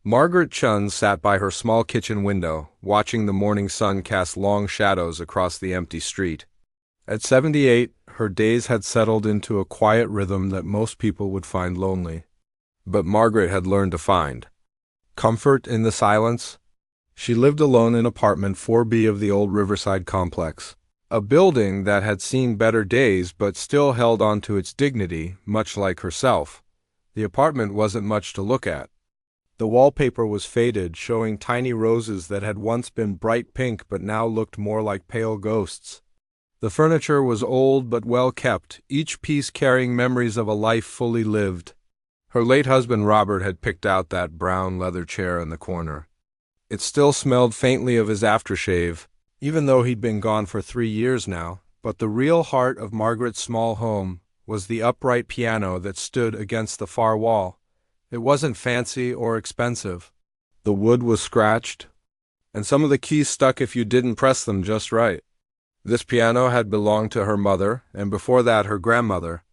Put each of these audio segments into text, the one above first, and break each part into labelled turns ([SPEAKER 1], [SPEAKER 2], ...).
[SPEAKER 1] Margaret Chun sat by her small kitchen window, watching the morning sun cast long shadows across the empty street. At 78, her days had settled into a quiet rhythm that most people would find lonely. But Margaret had learned to find comfort in the silence. She lived alone in apartment 4B of the old Riverside complex, a building that had seen better days but still held on to its dignity, much like herself. The apartment wasn't much to look at. The wallpaper was faded, showing tiny roses that had once been bright pink but now looked more like pale ghosts. The furniture was old but well kept, each piece carrying memories of a life fully lived. Her late husband Robert had picked out that brown leather chair in the corner. It still smelled faintly of his aftershave, even though he'd been gone for 3 years now, but the real heart of Margaret's small home was the upright piano that stood against the far wall. It wasn't fancy or expensive. The wood was scratched, and some of the keys stuck if you didn't press them just right. This piano had belonged to her mother, and before that her grandmother.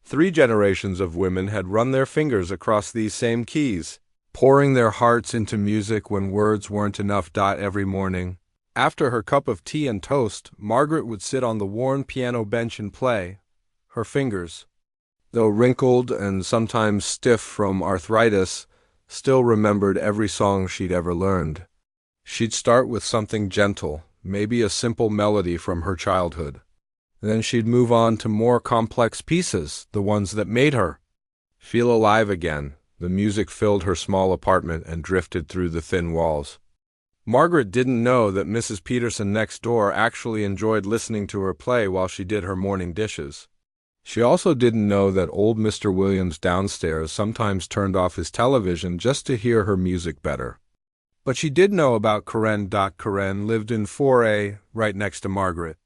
[SPEAKER 1] 3 generations of women had run their fingers across these same keys, pouring their hearts into music when words weren't enough. Every morning, after her cup of tea and toast, Margaret would sit on the worn piano bench and play. Her fingers, though wrinkled and sometimes stiff from arthritis, still remembered every song she'd ever learned. She'd start with something gentle, maybe a simple melody from her childhood. Then she'd move on to more complex pieces, the ones that made her feel alive again. The music filled her small apartment and drifted through the thin walls. Margaret didn't know that Mrs. Peterson next door actually enjoyed listening to her play while she did her morning dishes. She also didn't know that old Mr. Williams downstairs sometimes turned off his television just to hear her music better. But she did know about Karen. Karen lived in 4A, right next to Margaret.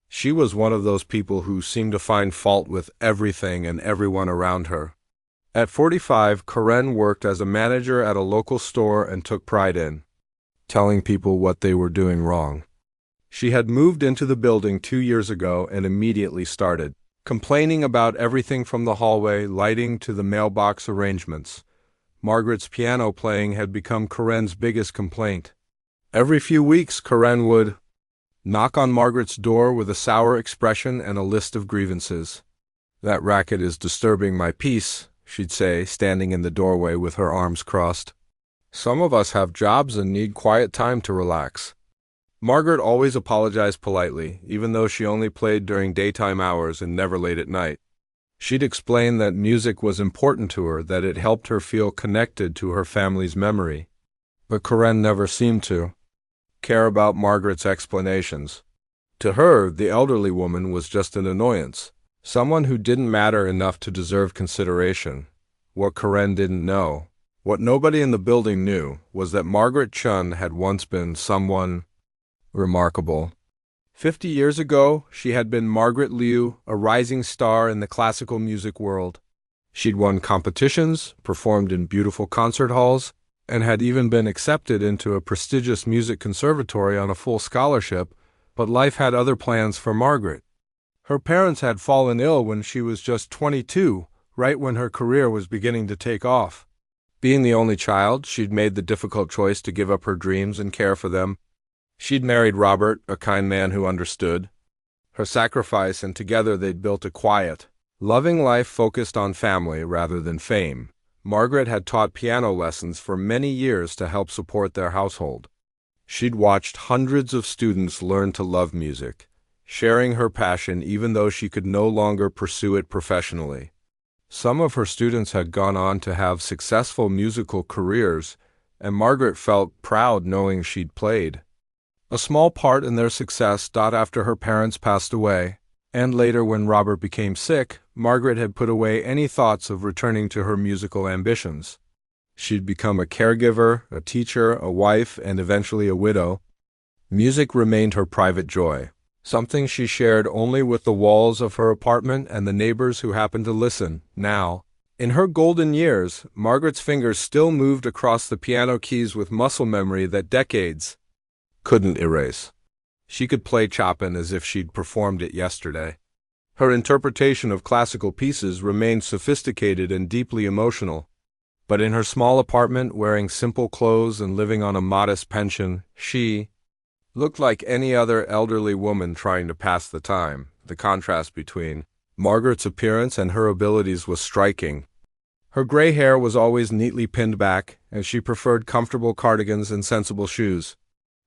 [SPEAKER 1] She was one of those people who seemed to find fault with everything and everyone around her. At 45, Karen worked as a manager at a local store and took pride in telling people what they were doing wrong. She had moved into the building 2 years ago and immediately started complaining about everything from the hallway lighting to the mailbox arrangements. Margaret's piano playing had become Karen's biggest complaint. Every few weeks, Karen would knock on Margaret's door with a sour expression and a list of grievances. "That racket is disturbing my peace," she'd say, standing in the doorway with her arms crossed. "Some of us have jobs and need quiet time to relax." Margaret always apologized politely, even though she only played during daytime hours and never late at night. She'd explain that music was important to her, that it helped her feel connected to her family's memory. But Karen never seemed to care about Margaret's explanations. To her, the elderly woman was just an annoyance, someone who didn't matter enough to deserve consideration. What Karen didn't know, what nobody in the building knew, was that Margaret Chun had once been someone remarkable. 50 years ago, she had been Margaret Liu, a rising star in the classical music world. She'd won competitions, performed in beautiful concert halls, and had even been accepted into a prestigious music conservatory on a full scholarship, but life had other plans for Margaret. Her parents had fallen ill when she was just 22, right when her career was beginning to take off. Being the only child, she'd made the difficult choice to give up her dreams and care for them. She'd married Robert, a kind man who understood her sacrifice, and together they'd built a quiet, loving life focused on family rather than fame. Margaret had taught piano lessons for many years to help support their household. She'd watched hundreds of students learn to love music, sharing her passion even though she could no longer pursue it professionally. Some of her students had gone on to have successful musical careers, and Margaret felt proud knowing she'd played a small part in their success. After her parents passed away, and later when Robert became sick, Margaret had put away any thoughts of returning to her musical ambitions. She'd become a caregiver, a teacher, a wife, and eventually a widow. Music remained her private joy, something she shared only with the walls of her apartment and the neighbors who happened to listen. Now, in her golden years, Margaret's fingers still moved across the piano keys with muscle memory that decades couldn't erase. She could play Chopin as if she'd performed it yesterday. Her interpretation of classical pieces remained sophisticated and deeply emotional. But in her small apartment, wearing simple clothes and living on a modest pension, she looked like any other elderly woman trying to pass the time. The contrast between Margaret's appearance and her abilities was striking. Her gray hair was always neatly pinned back, and she preferred comfortable cardigans and sensible shoes.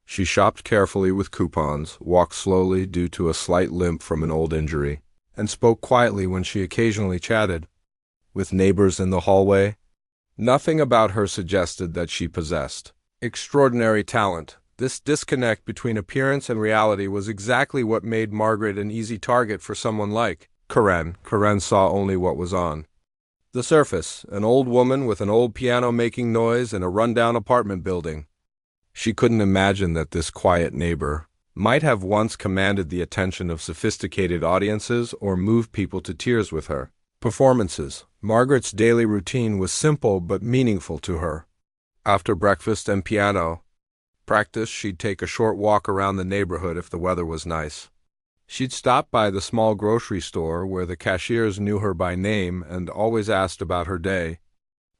[SPEAKER 1] She shopped carefully with coupons, walked slowly due to a slight limp from an old injury, and spoke quietly when she occasionally chatted with neighbors in the hallway. Nothing about her suggested that she possessed extraordinary talent. This disconnect between appearance and reality was exactly what made Margaret an easy target for someone like Karen. Karen saw only what was on the surface, an old woman with an old piano making noise in a rundown apartment building. She couldn't imagine that this quiet neighbor might have once commanded the attention of sophisticated audiences or moved people to tears with her performances. Margaret's daily routine was simple but meaningful to her. After breakfast and piano practice, she'd take a short walk around the neighborhood if the weather was nice. She'd stop by the small grocery store where the cashiers knew her by name and always asked about her day.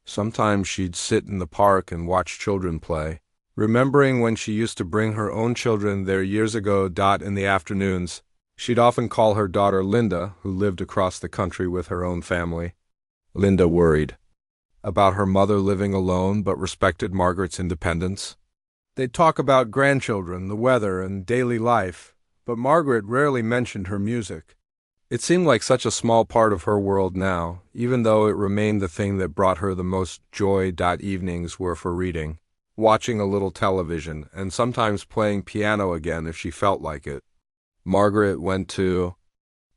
[SPEAKER 1] Sometimes she'd sit in the park and watch children play, remembering when she used to bring her own children there years ago. In the afternoons, she'd often call her daughter Linda, who lived across the country with her own family. Linda worried about her mother living alone but respected Margaret's independence. They'd talk about grandchildren, the weather, and daily life, but Margaret rarely mentioned her music. It seemed like such a small part of her world now, even though it remained the thing that brought her the most joy. Evenings were for reading, watching a little television, and sometimes playing piano again if she felt like it. Margaret went to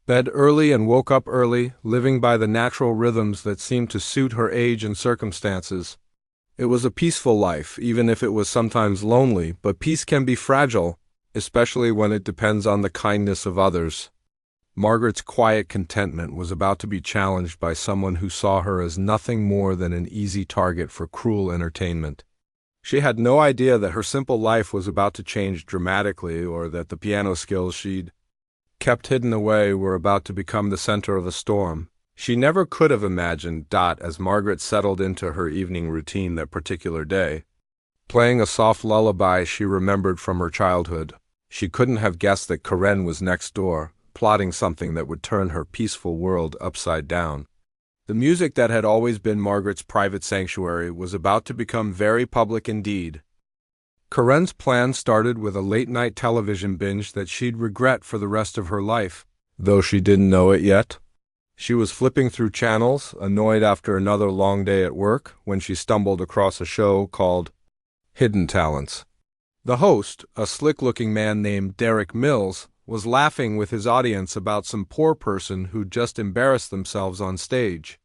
[SPEAKER 1] bed early and woke up early, living by the natural rhythms that seemed to suit her age and circumstances. It was a peaceful life, even if it was sometimes lonely, but peace can be fragile, especially when it depends on the kindness of others. Margaret's quiet contentment was about to be challenged by someone who saw her as nothing more than an easy target for cruel entertainment. She had no idea that her simple life was about to change dramatically, or that the piano skills she'd kept hidden away were about to become the center of a storm. She never could have imagined, as Margaret settled into her evening routine that particular day, playing a soft lullaby she remembered from her childhood. She couldn't have guessed that Karen was next door, plotting something that would turn her peaceful world upside down. The music that had always been Margaret's private sanctuary was about to become very public indeed. Karen's plan started with a late-night television binge that she'd regret for the rest of her life, though she didn't know it yet. She was flipping through channels, annoyed after another long day at work, when she stumbled across a show called Hidden Talents. The host, a slick-looking man named Derek Mills, was laughing with his audience about some poor person who'd just embarrassed themselves on stage.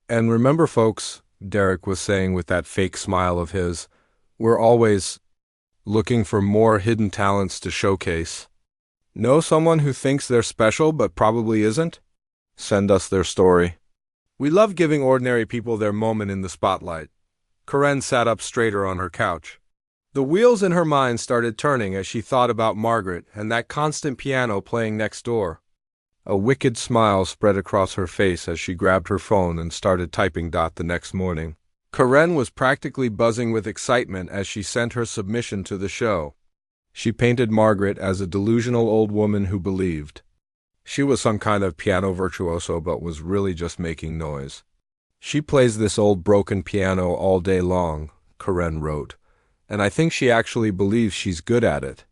[SPEAKER 1] "And remember, folks," Derek was saying with that fake smile of his, "we're always looking for more hidden talents to showcase. Know someone who thinks they're special but probably isn't? Send us their story. We love giving ordinary people their moment in the spotlight." Karen sat up straighter on her couch. The wheels in her mind started turning as she thought about Margaret and that constant piano playing next door. A wicked smile spread across her face as she grabbed her phone and started typing. The next morning, Karen was practically buzzing with excitement as she sent her submission to the show. She painted Margaret as a delusional old woman who believed she was some kind of piano virtuoso but was really just making noise. "She plays this old broken piano all day long," Karen wrote, "and I think she actually believes she's good at it.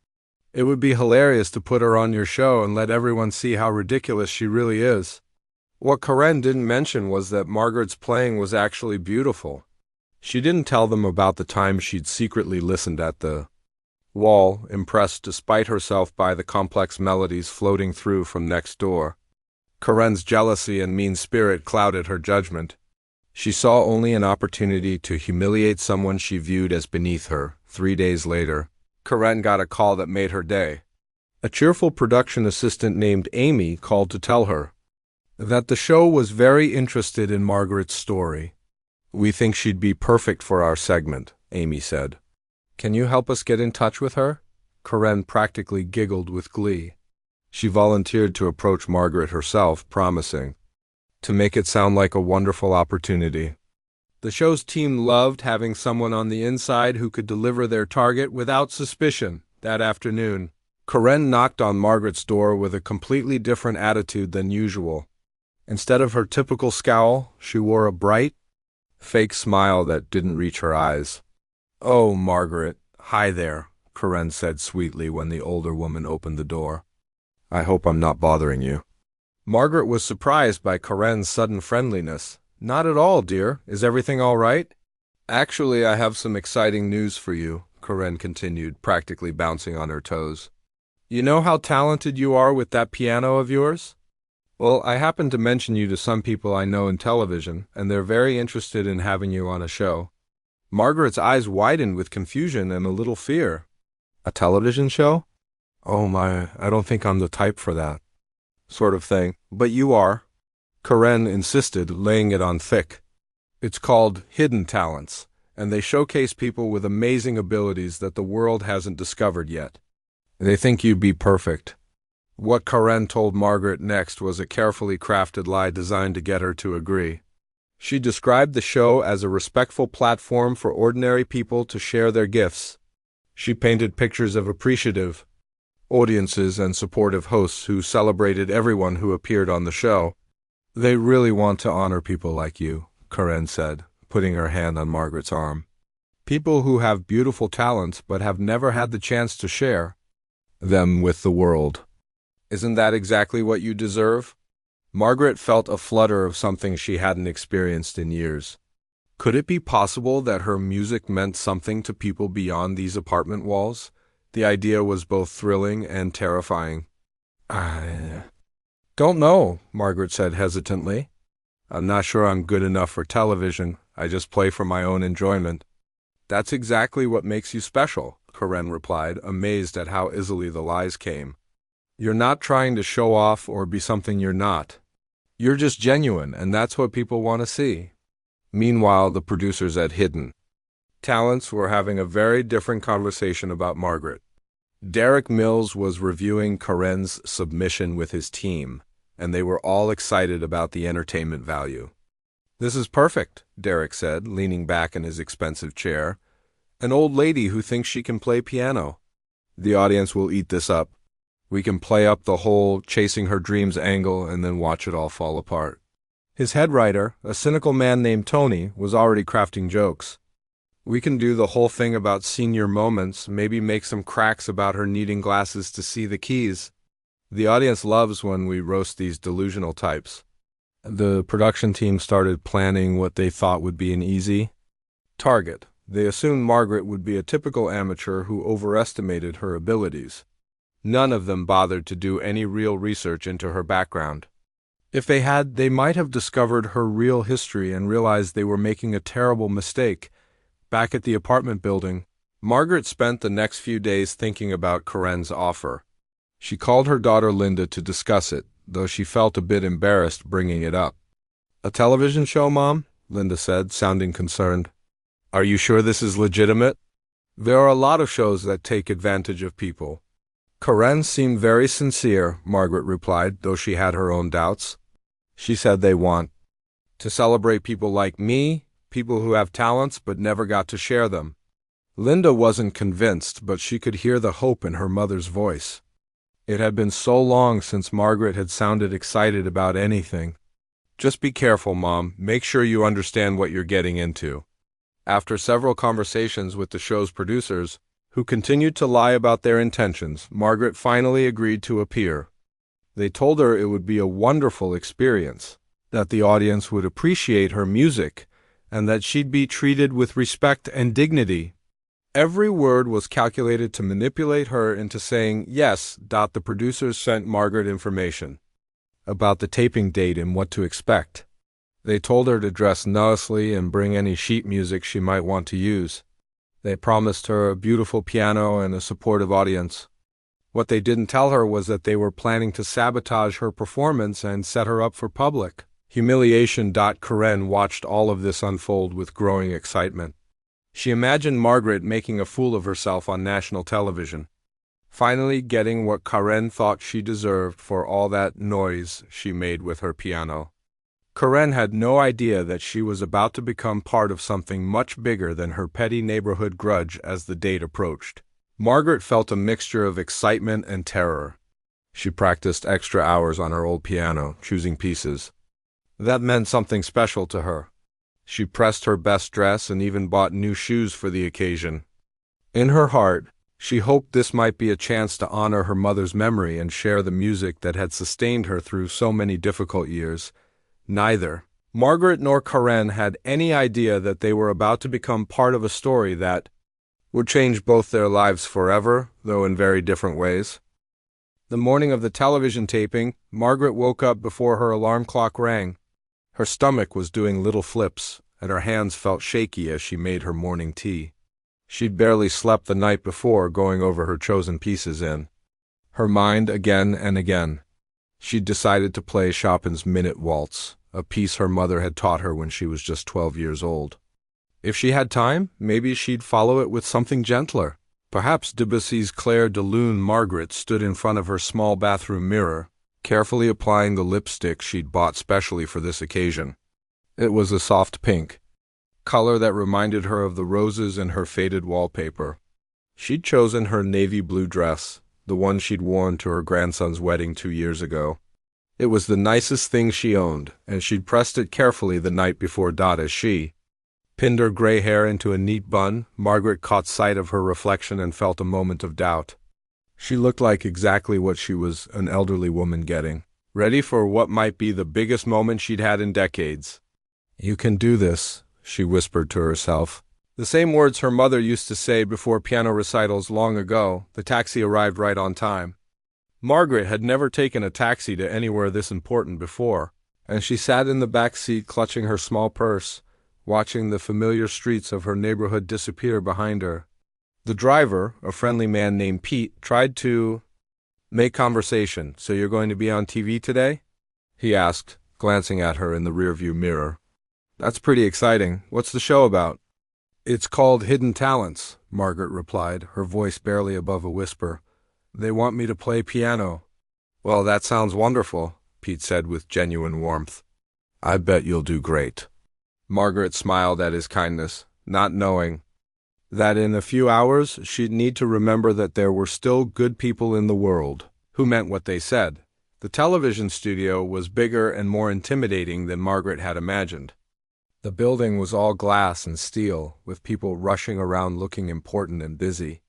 [SPEAKER 1] It would be hilarious to put her on your show and let everyone see how ridiculous she really is." What Karen didn't mention was that Margaret's playing was actually beautiful. She didn't tell them about the time she'd secretly listened at the wall, impressed despite herself by the complex melodies floating through from next door. Karen's jealousy and mean spirit clouded her judgment. She saw only an opportunity to humiliate someone she viewed as beneath her. 3 days later, Karen got a call that made her day. A cheerful production assistant named Amy called to tell her that the show was very interested in Margaret's story. "We think she'd be perfect for our segment," Amy said. "Can you help us get in touch with her?" Karen practically giggled with glee. She volunteered to approach Margaret herself, promising to make it sound like a wonderful opportunity. The show's team loved having someone on the inside who could deliver their target without suspicion. That afternoon, Karen knocked on Margaret's door with a completely different attitude than usual. Instead of her typical scowl, she wore a bright, fake smile that didn't reach her eyes. "Oh, Margaret, hi there," Karen said sweetly when the older woman opened the door. "I hope I'm not bothering you." Margaret was surprised by Karen's sudden friendliness. "Not at all, dear. Is everything all right?" "Actually, I have some exciting news for you," Karen continued, practically bouncing on her toes. "You know how talented you are with that piano of yours? Well, I happened to mention you to some people I know in television, and they're very interested in having you on a show." Margaret's eyes widened with confusion and a little fear. "A television show? Oh my, I don't think I'm the type for that sort of thing." "But you are," Karen insisted, laying it on thick. "It's called Hidden Talents, and they showcase people with amazing abilities that the world hasn't discovered yet. They think you'd be perfect." What Karen told Margaret next was a carefully crafted lie designed to get her to agree. She described the show as a respectful platform for ordinary people to share their gifts. She painted pictures of appreciative audiences and supportive hosts who celebrated everyone who appeared on the show. "They really want to honor people like you," Karen said, putting her hand on Margaret's arm. "People who have beautiful talents but have never had the chance to share them with the world. Isn't that exactly what you deserve?" Margaret felt a flutter of something she hadn't experienced in years. Could it be possible that her music meant something to people beyond these apartment walls? The idea was both thrilling and terrifying. "I don't know," Margaret said hesitantly. "I'm not sure I'm good enough for television. I just play for my own enjoyment." "That's exactly what makes you special," Karen replied, amazed at how easily the lies came. "You're not trying to show off or be something you're not. You're just genuine, and that's what people want to see." Meanwhile, the producers at Hidden Talents were having a very different conversation about Margaret. Derek Mills was reviewing Karen's submission with his team, and they were all excited about the entertainment value. "This is perfect," Derek said, leaning back in his expensive chair. "An old lady who thinks she can play piano. The audience will eat this up. We can play up the whole chasing her dreams angle and then watch it all fall apart." His head writer, a cynical man named Tony, was already crafting jokes. "We can do the whole thing about senior moments, maybe make some cracks about her needing glasses to see the keys. The audience loves when we roast these delusional types." The production team started planning what they thought would be an easy target. They assumed Margaret would be a typical amateur who overestimated her abilities. None of them bothered to do any real research into her background. If they had, they might have discovered her real history and realized they were making a terrible mistake. Back at the apartment building, Margaret spent the next few days thinking about Karen's offer. She called her daughter Linda to discuss it, though she felt a bit embarrassed bringing it up. "A television show, Mom?" Linda said, sounding concerned. "Are you sure this is legitimate?" "There are a lot of shows that take advantage of people." Karen seemed very sincere, Margaret replied, though she had her own doubts. She said they want to celebrate people like me, people who have talents but never got to share them. Linda wasn't convinced, but she could hear the hope in her mother's voice. It had been so long since Margaret had sounded excited about anything. "Just be careful, Mom. Make sure you understand what you're getting into." After several conversations with the show's producers, who continued to lie about their intentions, Margaret finally agreed to appear. They told her it would be a wonderful experience, that the audience would appreciate her music, and that she'd be treated with respect and dignity. Every word was calculated to manipulate her into saying yes. The producers sent Margaret information about the taping date and what to expect. They told her to dress nicely and bring any sheet music she might want to use. They promised her a beautiful piano and a supportive audience. What they didn't tell her was that they were planning to sabotage her performance and set her up for public humiliation. Karen watched all of this unfold with growing excitement. She imagined Margaret making a fool of herself on national television, finally getting what Karen thought she deserved for all that noise she made with her piano. Karen had no idea that she was about to become part of something much bigger than her petty neighborhood grudge as the date approached. Margaret felt a mixture of excitement and terror. She practiced extra hours on her old piano, choosing pieces. That meant something special to her. She pressed her best dress and even bought new shoes for the occasion. In her heart, she hoped this might be a chance to honor her mother's memory and share the music that had sustained her through so many difficult years. Neither Margaret nor Karen had any idea that they were about to become part of a story that would change both their lives forever, though in very different ways. The morning of the television taping, Margaret woke up before her alarm clock rang. Her stomach was doing little flips, and her hands felt shaky as she made her morning tea. She'd barely slept the night before, going over her chosen pieces in her mind again and again. She'd decided to play Chopin's Minute Waltz, a piece her mother had taught her when she was just 12 years old. If she had time, maybe she'd follow it with something gentler. Perhaps Debussy's Clair de Lune. Margaret stood in front of her small bathroom mirror, carefully applying the lipstick she'd bought specially for this occasion. It was a soft pink, color that reminded her of the roses in her faded wallpaper. She'd chosen her navy blue dress, the one she'd worn to her grandson's wedding 2 years ago. It was the nicest thing she owned, and she'd pressed it carefully the night before as she pinned her gray hair into a neat bun. Margaret caught sight of her reflection and felt a moment of doubt. She looked like exactly what she was an elderly woman getting, ready for what might be the biggest moment she'd had in decades. "You can do this," she whispered to herself. The same words her mother used to say before piano recitals long ago. The taxi arrived right on time. Margaret had never taken a taxi to anywhere this important before, and she sat in the back seat clutching her small purse, watching the familiar streets of her neighborhood disappear behind her. The driver, a friendly man named Pete, tried to make conversation. "So you're going to be on TV today?" he asked, glancing at her in the rearview mirror. "That's pretty exciting. What's the show about?" "It's called Hidden Talents," Margaret replied, her voice barely above a whisper. "They want me to play piano." "Well, that sounds wonderful," Pete said with genuine warmth. "I bet you'll do great." Margaret smiled at his kindness, not knowing that in a few hours she'd need to remember that there were still good people in the world who meant what they said. The television studio was bigger and more intimidating than Margaret had imagined. The building was all glass and steel, with people rushing around looking important and busy.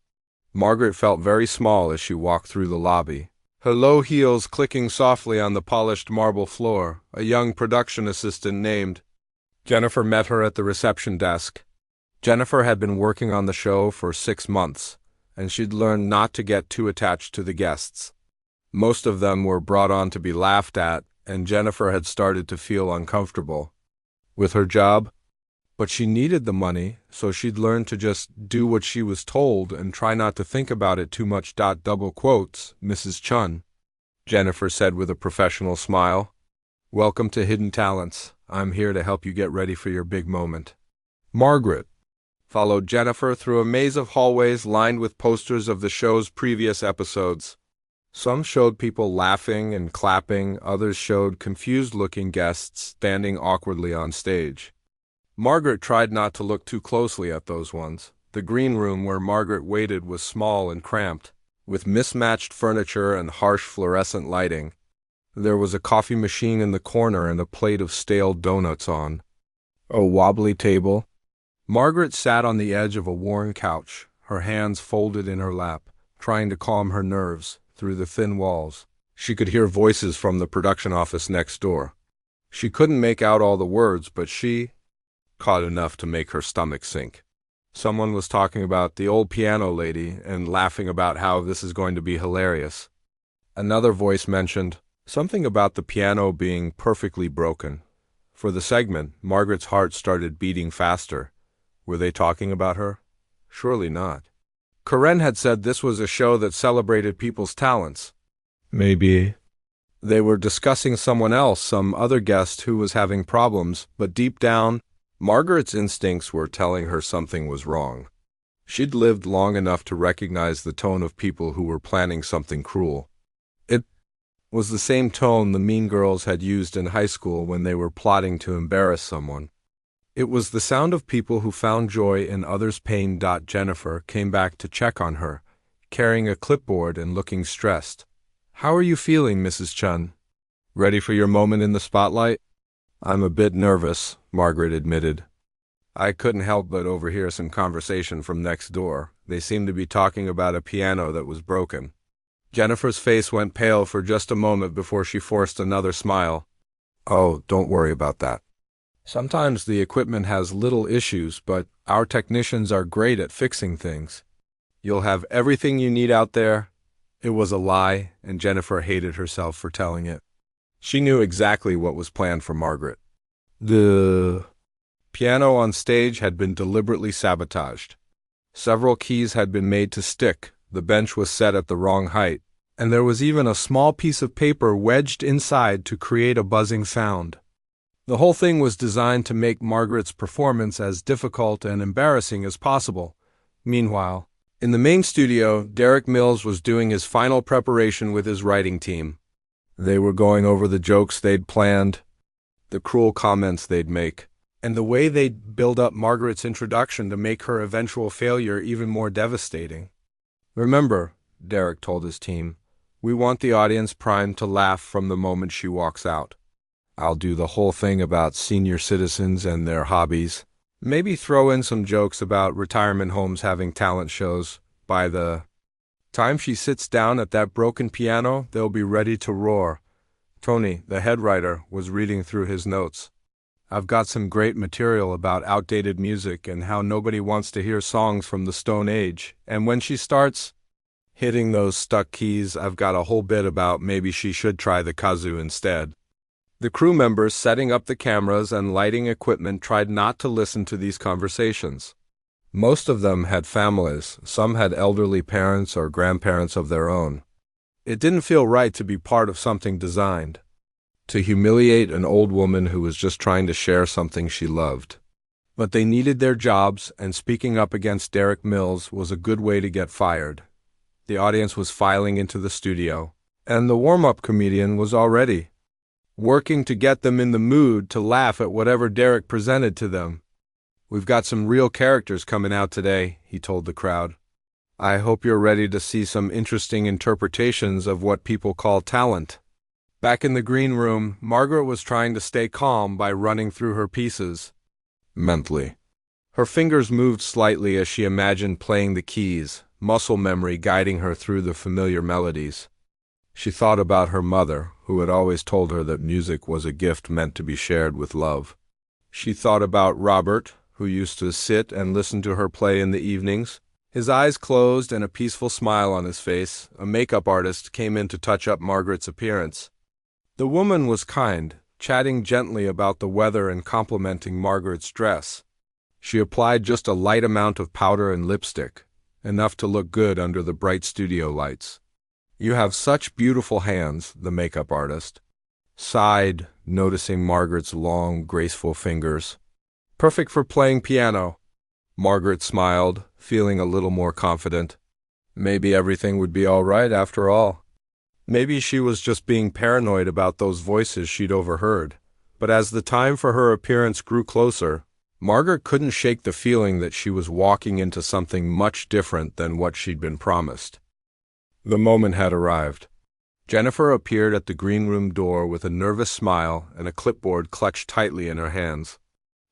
[SPEAKER 1] Margaret felt very small as she walked through the lobby, her low heels clicking softly on the polished marble floor. A young production assistant named Jennifer met her at the reception desk. Jennifer had been working on the show for 6 months, and she'd learned not to get too attached to the guests. Most of them were brought on to be laughed at, and Jennifer had started to feel uncomfortable with her job. But she needed the money, so she'd learned to just do what she was told and try not to think about it too much. Double quotes, "Mrs. Chun," Jennifer said with a professional smile. "Welcome to Hidden Talents. I'm here to help you get ready for your big moment." Margaret followed Jennifer through a maze of hallways lined with posters of the show's previous episodes. Some showed people laughing and clapping, others showed confused-looking guests standing awkwardly on stage. Margaret tried not to look too closely at those ones. The green room where Margaret waited was small and cramped, with mismatched furniture and harsh fluorescent lighting. There was a coffee machine in the corner and a plate of stale donuts on a wobbly table. Margaret sat on the edge of a worn couch, her hands folded in her lap, trying to calm her nerves. Through the thin walls, she could hear voices from the production office next door. She couldn't make out all the words, but she caught enough to make her stomach sink. Someone was talking about the old piano lady and laughing about how this is going to be hilarious. Another voice mentioned something about the piano being perfectly broken. For the segment, Margaret's heart started beating faster. Were they talking about her? Surely not. Karen had said this was a show that celebrated people's talents. Maybe they were discussing someone else, some other guest who was having problems, but deep down, Margaret's instincts were telling her something was wrong. She'd lived long enough to recognize the tone of people who were planning something cruel. It was the same tone the mean girls had used in high school when they were plotting to embarrass someone. It was the sound of people who found joy in others' pain. Jennifer came back to check on her, carrying a clipboard and looking stressed. "How are you feeling, Mrs. Chun? Ready for your moment in the spotlight?" "I'm a bit nervous," Margaret admitted. "I couldn't help but overhear some conversation from next door. They seemed to be talking about a piano that was broken." Jennifer's face went pale for just a moment before she forced another smile. "Oh, don't worry about that. Sometimes the equipment has little issues, but our technicians are great at fixing things. You'll have everything you need out there." It was a lie, and Jennifer hated herself for telling it. She knew exactly what was planned for Margaret. The piano on stage had been deliberately sabotaged. Several keys had been made to stick, the bench was set at the wrong height, and there was even a small piece of paper wedged inside to create a buzzing sound. The whole thing was designed to make Margaret's performance as difficult and embarrassing as possible. Meanwhile, in the main studio, Derek Mills was doing his final preparation with his writing team. They were going over the jokes they'd planned, the cruel comments they'd make, and the way they'd build up Margaret's introduction to make her eventual failure even more devastating. "Remember," Derek told his team, "we want the audience primed to laugh from the moment she walks out. I'll do the whole thing about senior citizens and their hobbies. Maybe throw in some jokes about retirement homes having talent shows. By the time she sits down at that broken piano, they'll be ready to roar." Tony, the head writer, was reading through his notes. "I've got some great material about outdated music and how nobody wants to hear songs from the Stone Age. And when she starts hitting those stuck keys, I've got a whole bit about maybe she should try the kazoo instead." The crew members setting up the cameras and lighting equipment tried not to listen to these conversations. Most of them had families, some had elderly parents or grandparents of their own. It didn't feel right to be part of something designed to humiliate an old woman who was just trying to share something she loved. But they needed their jobs, and speaking up against Derek Mills was a good way to get fired. The audience was filing into the studio, and the warm-up comedian was already working to get them in the mood to laugh at whatever Derek presented to them. "We've got some real characters coming out today," he told the crowd. "I hope you're ready to see some interesting interpretations of what people call talent." Back in the green room, Margaret was trying to stay calm by running through her pieces mentally. Her fingers moved slightly as she imagined playing the keys, muscle memory guiding her through the familiar melodies. She thought about her mother, who had always told her that music was a gift meant to be shared with love. She thought about Robert, who used to sit and listen to her play in the evenings. His eyes closed and a peaceful smile on his face, a makeup artist came in to touch up Margaret's appearance. The woman was kind, chatting gently about the weather and complimenting Margaret's dress. She applied just a light amount of powder and lipstick, enough to look good under the bright studio lights. "You have such beautiful hands," the makeup artist sighed, noticing Margaret's long, graceful fingers. "Perfect for playing piano." Margaret smiled, feeling a little more confident. Maybe everything would be all right after all. Maybe she was just being paranoid about those voices she'd overheard. But as the time for her appearance grew closer, Margaret couldn't shake the feeling that she was walking into something much different than what she'd been promised. The moment had arrived. Jennifer appeared at the green room door with a nervous smile and a clipboard clutched tightly in her hands.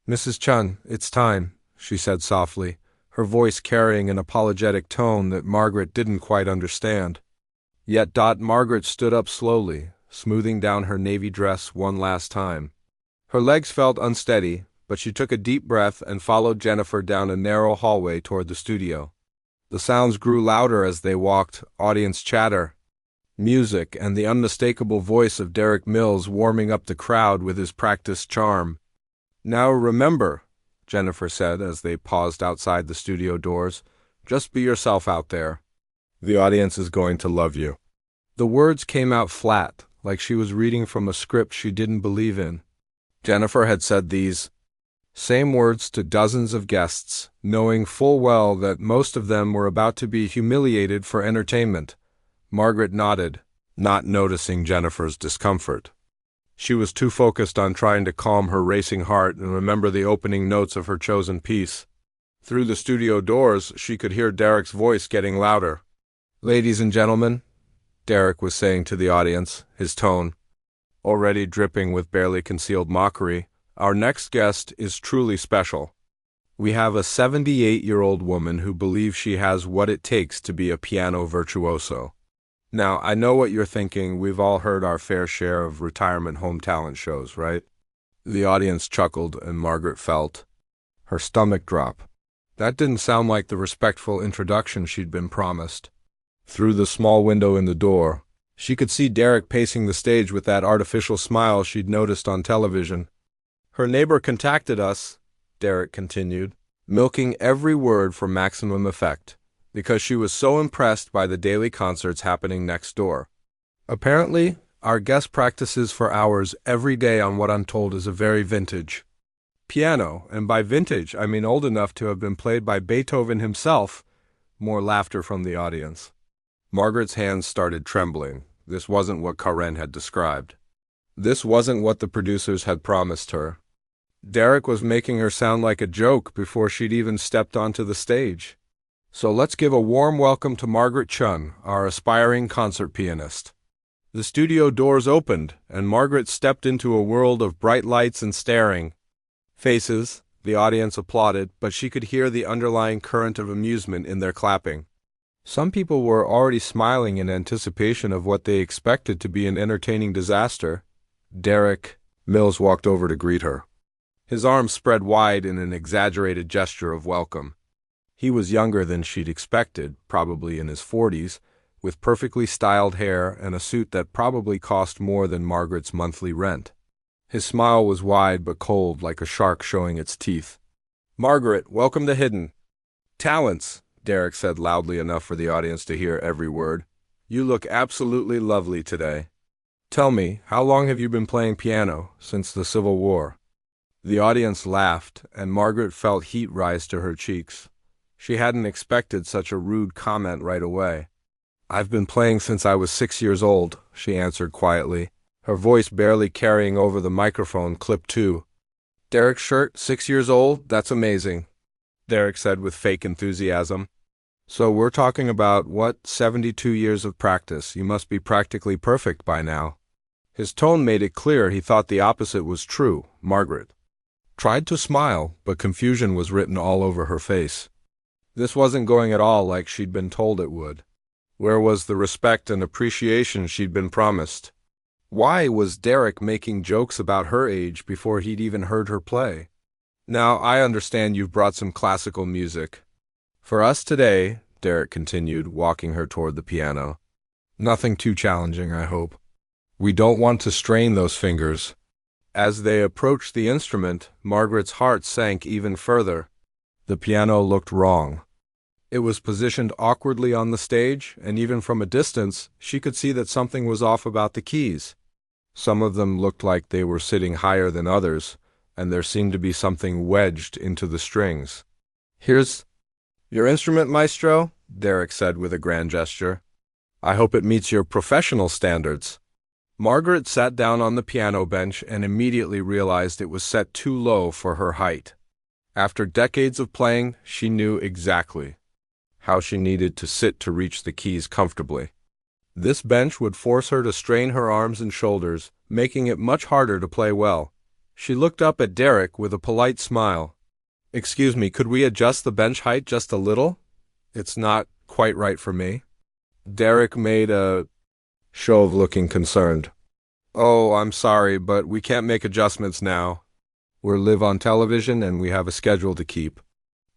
[SPEAKER 1] "Mrs. Chun, it's time," she said softly, her voice carrying an apologetic tone that Margaret didn't quite understand. Yet Margaret stood up slowly, smoothing down her navy dress one last time. Her legs felt unsteady, but she took a deep breath and followed Jennifer down a narrow hallway toward the studio. The sounds grew louder as they walked, audience chatter, music, and the unmistakable voice of Derek Mills warming up the crowd with his practiced charm. "Now remember," Jennifer said as they paused outside the studio doors, "just be yourself out there. The audience is going to love you." The words came out flat, like she was reading from a script she didn't believe in. Jennifer had said these same words to dozens of guests, knowing full well that most of them were about to be humiliated for entertainment. Margaret nodded. not noticing Jennifer's discomfort. She was too focused on trying to calm her racing heart and remember the opening notes of her chosen piece. Through the studio doors, she could hear Derek's voice getting louder. "Ladies and gentlemen," Derek was saying to the audience, his tone already dripping with barely concealed mockery, "our next guest is truly special. We have a 78-year-old woman who believes she has what it takes to be a piano virtuoso. Now, I know what you're thinking. We've all heard our fair share of retirement home talent shows, right?" The audience chuckled, and Margaret felt her stomach drop. That didn't sound like the respectful introduction she'd been promised. Through the small window in the door, she could see Derek pacing the stage with that artificial smile she'd noticed on television. "Her neighbor contacted us," Derek continued, milking every word for maximum effect, because she was so impressed by the daily concerts happening next door. "Apparently, our guest practices for hours every day on what I'm told is a very vintage piano, and by vintage I mean old enough to have been played by Beethoven himself." More laughter from the audience. Margaret's hands started trembling. This wasn't what Karen had described. This wasn't what the producers had promised her. Derek was making her sound like a joke before she'd even stepped onto the stage. So let's give a warm welcome to Margaret Chun, our aspiring concert pianist. The studio doors opened, and Margaret stepped into a world of bright lights and staring faces. The audience applauded, but she could hear the underlying current of amusement in their clapping. Some people were already smiling in anticipation of what they expected to be an entertaining disaster. Derek Mills walked over to greet her. His arms spread wide in an exaggerated gesture of welcome. He was younger than she'd expected, probably in his 40s, with perfectly styled hair and a suit that probably cost more than Margaret's monthly rent. His smile was wide but cold, like a shark showing its teeth. "Margaret, welcome to Hidden Talents," Derek said loudly enough for the audience to hear every word. "You look absolutely lovely today. Tell me, how long have you been playing piano? Since the Civil War?" The audience laughed, and Margaret felt heat rise to her cheeks. She hadn't expected such a rude comment right away. "I've been playing since I was 6 years old," she answered quietly, her voice barely carrying over the microphone clip too. "Derek Shirt, 6 years old? That's amazing," Derek said with fake enthusiasm. "So we're talking about, 72 years of practice. You must be practically perfect by now." His tone made it clear he thought the opposite was true. Margaret tried to smile, but confusion was written all over her face. This wasn't going at all like she'd been told it would. Where was the respect and appreciation she'd been promised? Why was Derek making jokes about her age before he'd even heard her play? "Now, I understand you've brought some classical music for us today," Derek continued, walking her toward the piano. "Nothing too challenging, I hope. We don't want to strain those fingers." As they approached the instrument, Margaret's heart sank even further. The piano looked wrong. It was positioned awkwardly on the stage, and even from a distance, she could see that something was off about the keys. Some of them looked like they were sitting higher than others, and there seemed to be something wedged into the strings. "Here's your instrument, maestro," Derek said with a grand gesture. "I hope it meets your professional standards." Margaret sat down on the piano bench and immediately realized it was set too low for her height. After decades of playing, she knew exactly how she needed to sit to reach the keys comfortably. This bench would force her to strain her arms and shoulders, making it much harder to play well. She looked up at Derek with a polite smile. "Excuse me, could we adjust the bench height just a little? It's not quite right for me." Derek made a show of looking concerned. "Oh, I'm sorry, but we can't make adjustments now. We're live on television and we have a schedule to keep.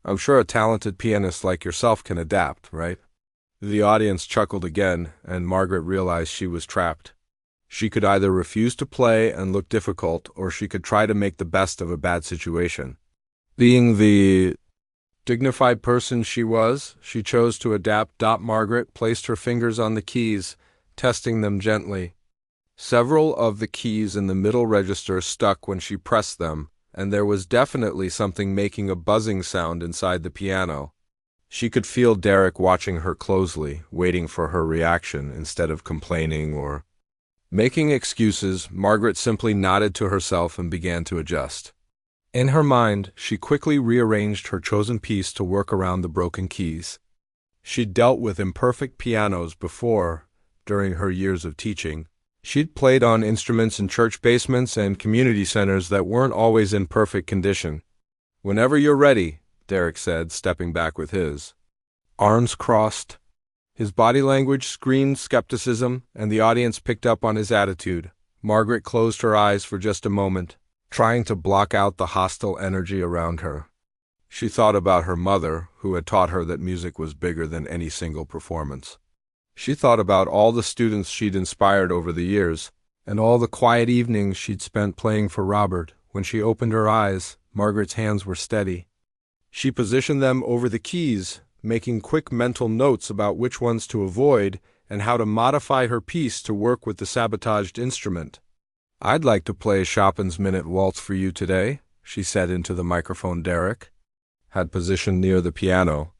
[SPEAKER 1] I'm sure a talented pianist like yourself can adapt, right?" The audience chuckled again, and Margaret realized she was trapped. She could either refuse to play and look difficult, or she could try to make the best of a bad situation. Being the dignified person she was, she chose to adapt. Margaret placed her fingers on the keys, testing them gently. Several of the keys in the middle register stuck when she pressed them, and there was definitely something making a buzzing sound inside the piano. She could feel Derek watching her closely, waiting for her reaction instead of complaining or making excuses. Margaret simply nodded to herself and began to adjust. In her mind, she quickly rearranged her chosen piece to work around the broken keys. She'd dealt with imperfect pianos before, during her years of teaching. She'd played on instruments in church basements and community centers that weren't always in perfect condition. "Whenever you're ready," Derek said, stepping back with his arms crossed. His body language screamed skepticism, and the audience picked up on his attitude. Margaret closed her eyes for just a moment, trying to block out the hostile energy around her. She thought about her mother, who had taught her that music was bigger than any single performance. She thought about all the students she'd inspired over the years, and all the quiet evenings she'd spent playing for Robert. When she opened her eyes, Margaret's hands were steady. She positioned them over the keys, making quick mental notes about which ones to avoid and how to modify her piece to work with the sabotaged instrument. "I'd like to play Chopin's Minute Waltz for you today," she said into the microphone Derek had positioned near the piano.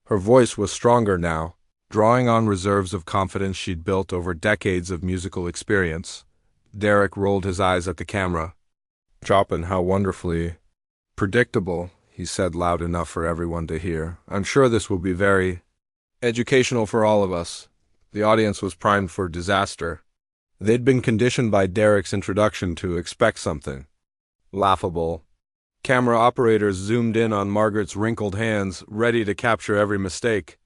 [SPEAKER 1] Her voice was stronger now, drawing on reserves of confidence she'd built over decades of musical experience. Derek rolled his eyes at the camera. "Chopin, how wonderfully predictable," he said loud enough for everyone to hear. "I'm sure this will be very educational for all of us." The audience was primed for disaster. They'd been conditioned by Derek's introduction to expect something laughable. Camera operators zoomed in on Margaret's wrinkled hands, ready to capture every mistake.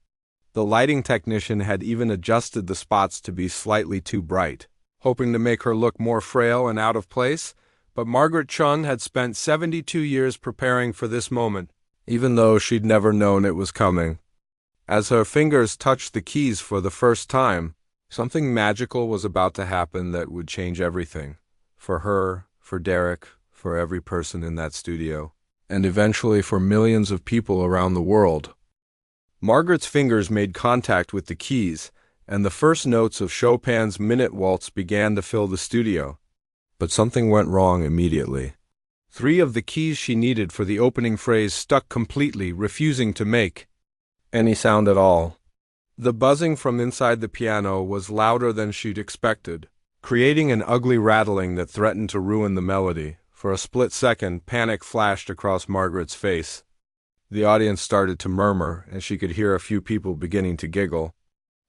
[SPEAKER 1] The lighting technician had even adjusted the spots to be slightly too bright, hoping to make her look more frail and out of place. But Margaret Chun had spent 72 years preparing for this moment, even though she'd never known it was coming. As her fingers touched the keys for the first time, something magical was about to happen that would change everything. For her, for Derek, for every person in that studio, and eventually for millions of people around the world. Margaret's fingers made contact with the keys, and the first notes of Chopin's Minute Waltz began to fill the studio. But something went wrong immediately. 3 of the keys she needed for the opening phrase stuck completely, refusing to make any sound at all. The buzzing from inside the piano was louder than she'd expected, creating an ugly rattling that threatened to ruin the melody. For a split second, panic flashed across Margaret's face. The audience started to murmur, and she could hear a few people beginning to giggle.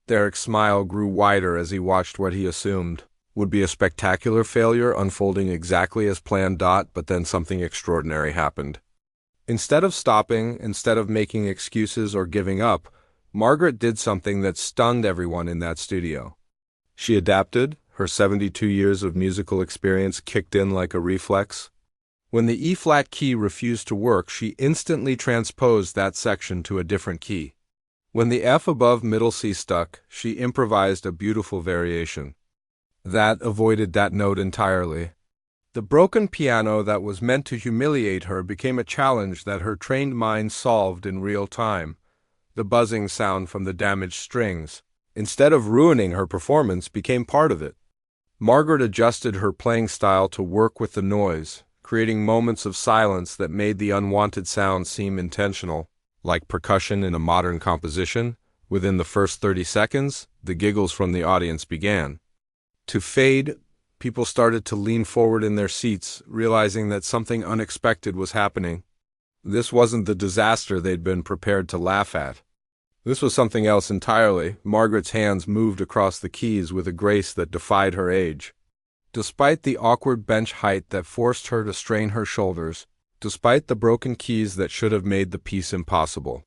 [SPEAKER 1] Derek's smile grew wider as he watched what he assumed would be a spectacular failure unfolding exactly as planned. But then something extraordinary happened. Instead of stopping, instead of making excuses or giving up, Margaret did something that stunned everyone in that studio. She adapted. Her 72 years of musical experience kicked in like a reflex. When the E-flat key refused to work, she instantly transposed that section to a different key. When the F above middle C stuck, she improvised a beautiful variation that avoided that note entirely. The broken piano that was meant to humiliate her became a challenge that her trained mind solved in real time. The buzzing sound from the damaged strings, instead of ruining her performance, became part of it. Margaret adjusted her playing style to work with the noise, creating moments of silence that made the unwanted sound seem intentional, like percussion in a modern composition. Within the first 30 seconds, the giggles from the audience began to fade. People started to lean forward in their seats, realizing that something unexpected was happening. This wasn't the disaster they'd been prepared to laugh at. This was something else entirely. Margaret's hands moved across the keys with a grace that defied her age. Despite the awkward bench height that forced her to strain her shoulders, despite the broken keys that should have made the piece impossible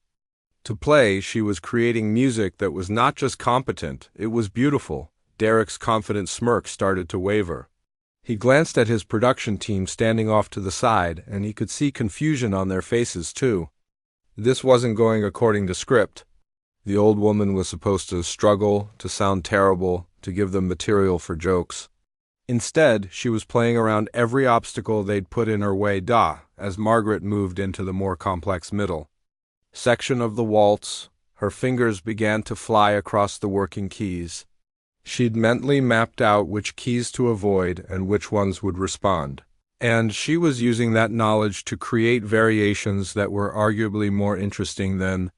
[SPEAKER 1] to play, she was creating music that was not just competent, it was beautiful. Derek's confident smirk started to waver. He glanced at his production team standing off to the side, and he could see confusion on their faces too. This wasn't going according to script. The old woman was supposed to struggle, to sound terrible, to give them material for jokes. Instead, she was playing around every obstacle they'd put in her way. As Margaret moved into the more complex middle section of the waltz, her fingers began to fly across the working keys. She'd mentally mapped out which keys to avoid and which ones would respond. And she was using that knowledge to create variations that were arguably more interesting than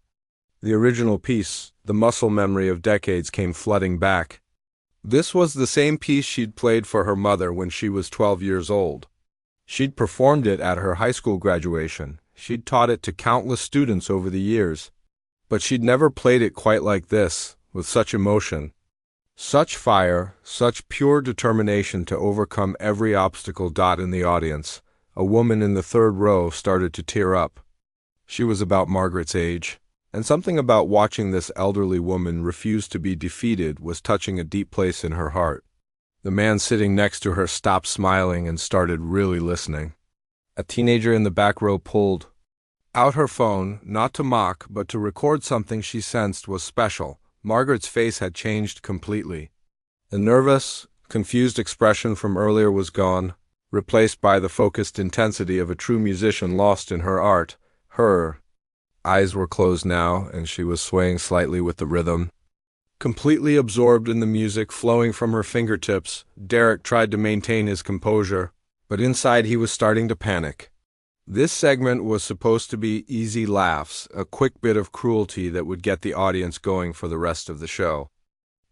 [SPEAKER 1] The original piece, the muscle memory of decades, came flooding back. This was the same piece she'd played for her mother when she was 12 years old. She'd performed it at her high school graduation. She'd taught it to countless students over the years. But she'd never played it quite like this, with such emotion. Such fire, such pure determination to overcome every obstacle. In the audience, a woman in the third row started to tear up. She was about Margaret's age, and something about watching this elderly woman refuse to be defeated was touching a deep place in her heart. The man sitting next to her stopped smiling and started really listening. A teenager in the back row pulled out her phone, not to mock, but to record something she sensed was special. Margaret's face had changed completely. The nervous, confused expression from earlier was gone, replaced by the focused intensity of a true musician lost in her art. Her eyes were closed now, and she was swaying slightly with the rhythm. Completely absorbed in the music flowing from her fingertips, Derek tried to maintain his composure, but inside he was starting to panic. This segment was supposed to be easy laughs, a quick bit of cruelty that would get the audience going for the rest of the show.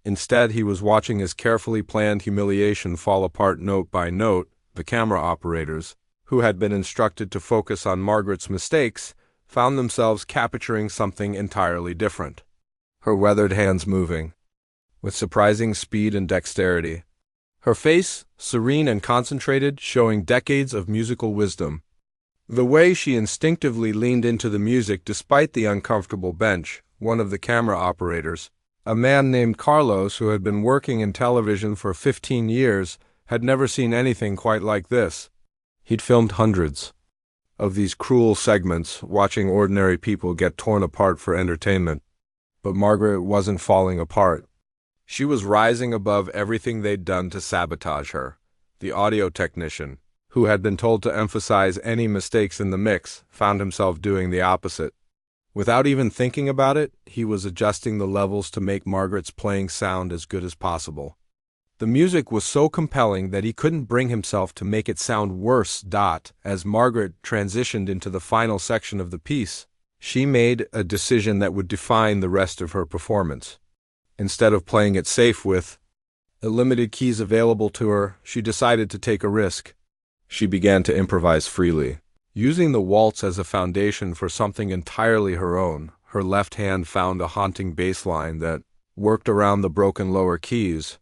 [SPEAKER 1] Instead, he was watching his carefully planned humiliation fall apart note by note. The camera operators, who had been instructed to focus on Margaret's mistakes, found themselves capturing something entirely different. Her weathered hands moving, with surprising speed and dexterity. Her face, serene and concentrated, showing decades of musical wisdom. The way she instinctively leaned into the music despite the uncomfortable bench. One of the camera operators, a man named Carlos who had been working in television for 15 years, had never seen anything quite like this. He'd filmed hundreds of these cruel segments, watching ordinary people get torn apart for entertainment. But Margaret wasn't falling apart. She was rising above everything they'd done to sabotage her. The audio technician, who had been told to emphasize any mistakes in the mix, found himself doing the opposite. Without even thinking about it, he was adjusting the levels to make Margaret's playing sound as good as possible. The music was so compelling that he couldn't bring himself to make it sound worse. As Margaret transitioned into the final section of the piece, she made a decision that would define the rest of her performance. Instead of playing it safe with the limited keys available to her, she decided to take a risk. She began to improvise freely, using the waltz as a foundation for something entirely her own. Her left hand found a haunting bass line that worked around the broken lower keys.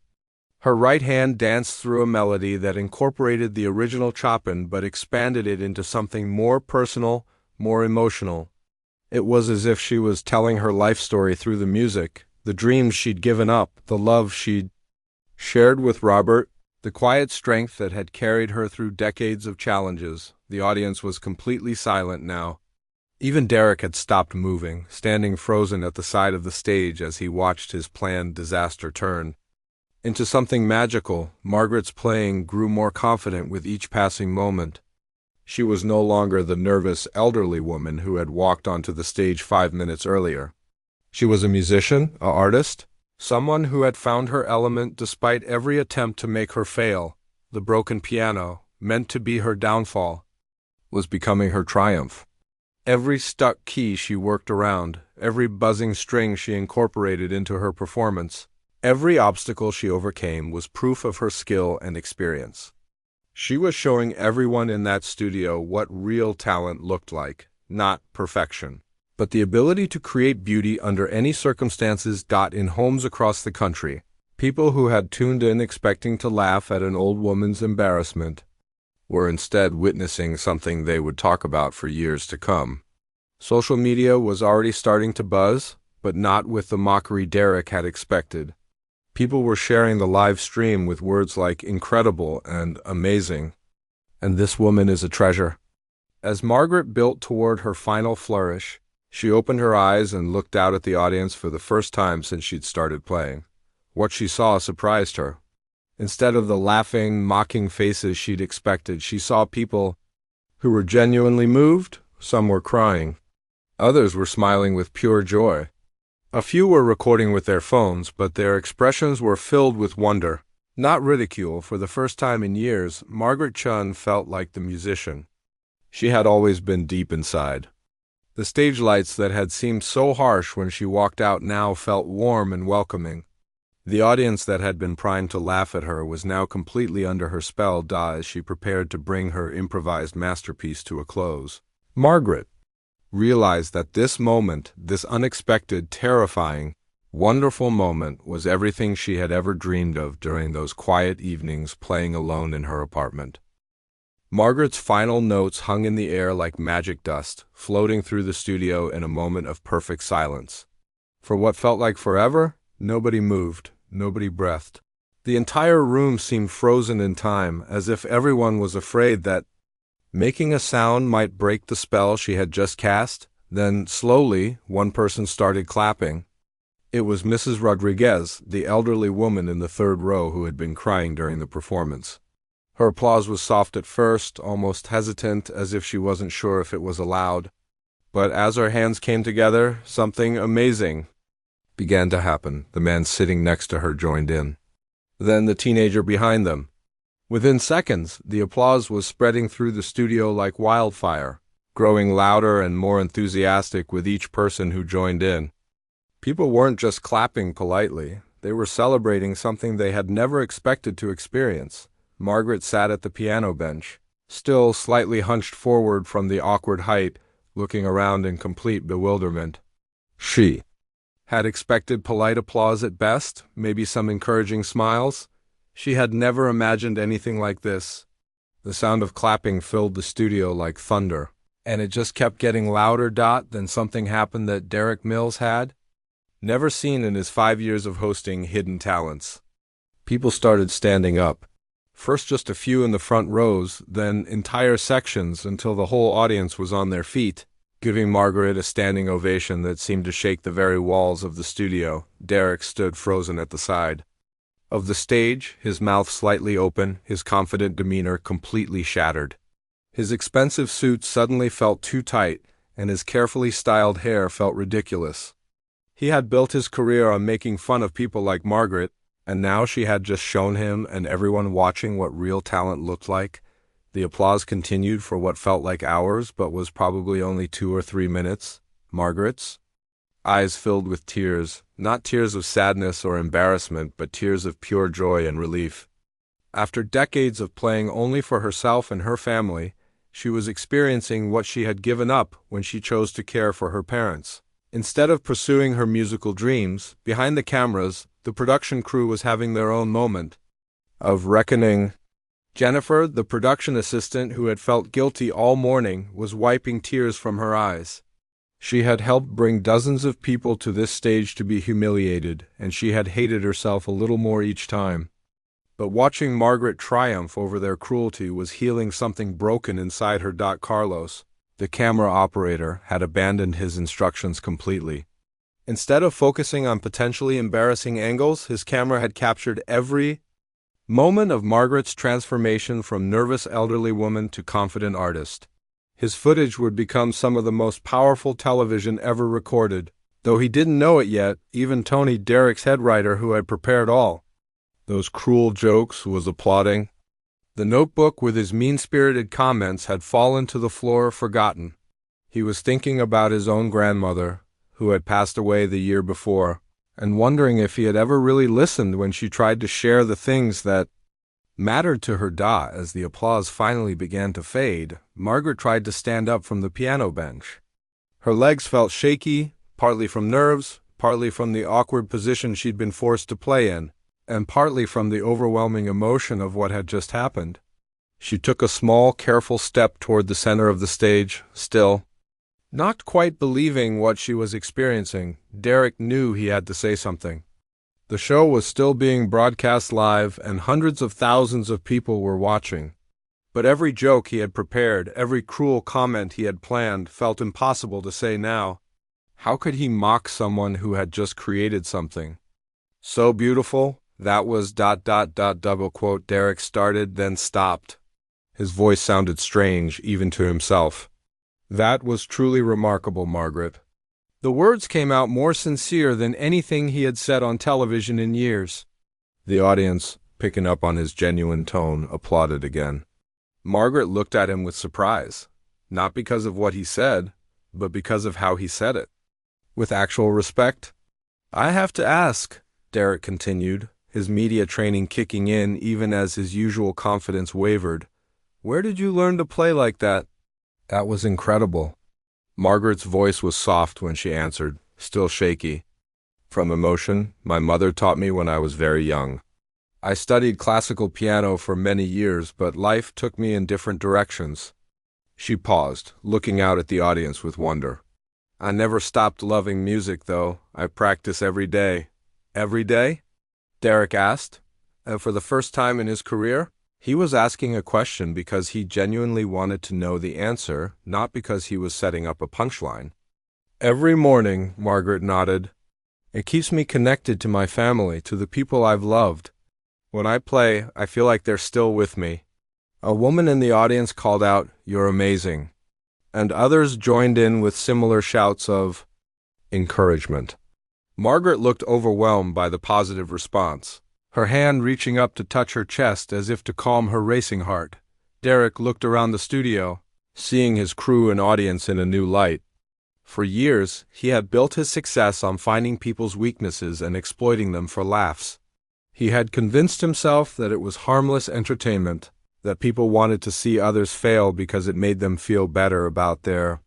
[SPEAKER 1] Her right hand danced through a melody that incorporated the original Chopin but expanded it into something more personal, more emotional. It was as if she was telling her life story through the music, the dreams she'd given up, the love she'd shared with Robert, the quiet strength that had carried her through decades of challenges. The audience was completely silent now. Even Derek had stopped moving, standing frozen at the side of the stage as he watched his planned disaster turn into something magical. Margaret's playing grew more confident with each passing moment. She was no longer the nervous, elderly woman who had walked onto the stage 5 minutes earlier. She was a musician, an artist, someone who had found her element despite every attempt to make her fail. The broken piano, meant to be her downfall, was becoming her triumph. Every stuck key she worked around, every buzzing string she incorporated into her performance, every obstacle she overcame was proof of her skill and experience. She was showing everyone in that studio what real talent looked like, not perfection, but the ability to create beauty under any circumstances. In homes across the country, people who had tuned in expecting to laugh at an old woman's embarrassment were instead witnessing something they would talk about for years to come. Social media was already starting to buzz, but not with the mockery Derek had expected. People were sharing the live stream with words like incredible and amazing. And this woman is a treasure. As Margaret built toward her final flourish, she opened her eyes and looked out at the audience for the first time since she'd started playing. What she saw surprised her. Instead of the laughing, mocking faces she'd expected, she saw people who were genuinely moved. Some were crying. Others were smiling with pure joy. A few were recording with their phones, but their expressions were filled with wonder, not ridicule. For the first time in years, Margaret Chun felt like the musician she had always been deep inside. The stage lights that had seemed so harsh when she walked out now felt warm and welcoming. The audience that had been primed to laugh at her was now completely under her spell as she prepared to bring her improvised masterpiece to a close. Margaret realized that this moment, this unexpected, terrifying, wonderful moment, was everything she had ever dreamed of during those quiet evenings playing alone in her apartment. Margaret's final notes hung in the air like magic dust, floating through the studio in a moment of perfect silence. For what felt like forever, nobody moved, nobody breathed. The entire room seemed frozen in time, as if everyone was afraid that making a sound might break the spell she had just cast. Then, slowly, one person started clapping. It was Mrs. Rodriguez, the elderly woman in the third row who had been crying during the performance. Her applause was soft at first, almost hesitant, as if she wasn't sure if it was allowed. But as her hands came together, something amazing began to happen. The man sitting next to her joined in. Then the teenager behind them. Within seconds, the applause was spreading through the studio like wildfire, growing louder and more enthusiastic with each person who joined in. People weren't just clapping politely, they were celebrating something they had never expected to experience. Margaret sat at the piano bench, still slightly hunched forward from the awkward height, looking around in complete bewilderment. She had expected polite applause at best, maybe some encouraging smiles. She had never imagined anything like this. The sound of clapping filled the studio like thunder, and it just kept getting louder. Then something happened that Derek Mills had never seen in his 5 years of hosting Hidden Talents. People started standing up. First just a few in the front rows, then entire sections until the whole audience was on their feet, giving Margaret a standing ovation that seemed to shake the very walls of the studio. Derek stood frozen at the side of the stage, his mouth slightly open, his confident demeanor completely shattered. His expensive suit suddenly felt too tight, and his carefully styled hair felt ridiculous. He had built his career on making fun of people like Margaret, and now she had just shown him and everyone watching what real talent looked like. The applause continued for what felt like hours, but was probably only 2 or 3 minutes. Margaret's eyes filled with tears, not tears of sadness or embarrassment, but tears of pure joy and relief. After decades of playing only for herself and her family, she was experiencing what she had given up when she chose to care for her parents. Instead of pursuing her musical dreams, behind the cameras, the production crew was having their own moment of reckoning. Jennifer, the production assistant who had felt guilty all morning, was wiping tears from her eyes. She had helped bring dozens of people to this stage to be humiliated, and she had hated herself a little more each time. But watching Margaret triumph over their cruelty was healing something broken inside her. Carlos, the camera operator, had abandoned his instructions completely. Instead of focusing on potentially embarrassing angles, his camera had captured every moment of Margaret's transformation from nervous elderly woman to confident artist. His footage would become some of the most powerful television ever recorded. Though he didn't know it yet, even Tony, Derek's head writer who had prepared all those cruel jokes, was applauding. The notebook with his mean-spirited comments had fallen to the floor forgotten. He was thinking about his own grandmother, who had passed away the year before, and wondering if he had ever really listened when she tried to share the things that mattered to her. As the applause finally began to fade, Margaret tried to stand up from the piano bench. Her legs felt shaky, partly from nerves, partly from the awkward position she'd been forced to play in, and partly from the overwhelming emotion of what had just happened. She took a small, careful step toward the center of the stage, still not quite believing what she was experiencing. Derek knew he had to say something. The show was still being broadcast live, and hundreds of thousands of people were watching. But every joke he had prepared, every cruel comment he had planned, felt impossible to say now. How could he mock someone who had just created something so beautiful? That was ... double quote. Derek started, then stopped. His voice sounded strange, even to himself. That was truly remarkable, Margaret. The words came out more sincere than anything he had said on television in years. The audience, picking up on his genuine tone, applauded again. Margaret looked at him with surprise, not because of what he said, but because of how he said it. With actual respect. I have to ask, Derek continued, his media training kicking in even as his usual confidence wavered. Where did you learn to play like that? That was incredible. Margaret's voice was soft when she answered, still shaky. From emotion, my mother taught me when I was very young. I studied classical piano for many years, but life took me in different directions. She paused, looking out at the audience with wonder. I never stopped loving music, though. I practice every day. Every day? Derek asked. And for the first time in his career, he was asking a question because he genuinely wanted to know the answer, not because he was setting up a punchline. Every morning, Margaret nodded. It keeps me connected to my family, to the people I've loved. When I play, I feel like they're still with me. A woman in the audience called out, "You're amazing." And others joined in with similar shouts of encouragement. Margaret looked overwhelmed by the positive response, her hand reaching up to touch her chest as if to calm her racing heart. Derek looked around the studio, seeing his crew and audience in a new light. For years, he had built his success on finding people's weaknesses and exploiting them for laughs. He had convinced himself that it was harmless entertainment, that people wanted to see others fail because it made them feel better about their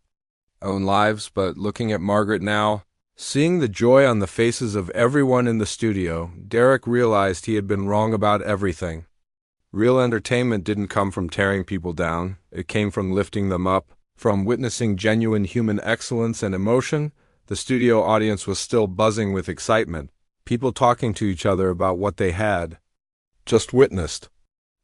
[SPEAKER 1] own lives. But looking at Margaret now, seeing the joy on the faces of everyone in the studio, Derek realized he had been wrong about everything. Real entertainment didn't come from tearing people down. It came from lifting them up. From witnessing genuine human excellence and emotion, the studio audience was still buzzing with excitement, people talking to each other about what they had just witnessed.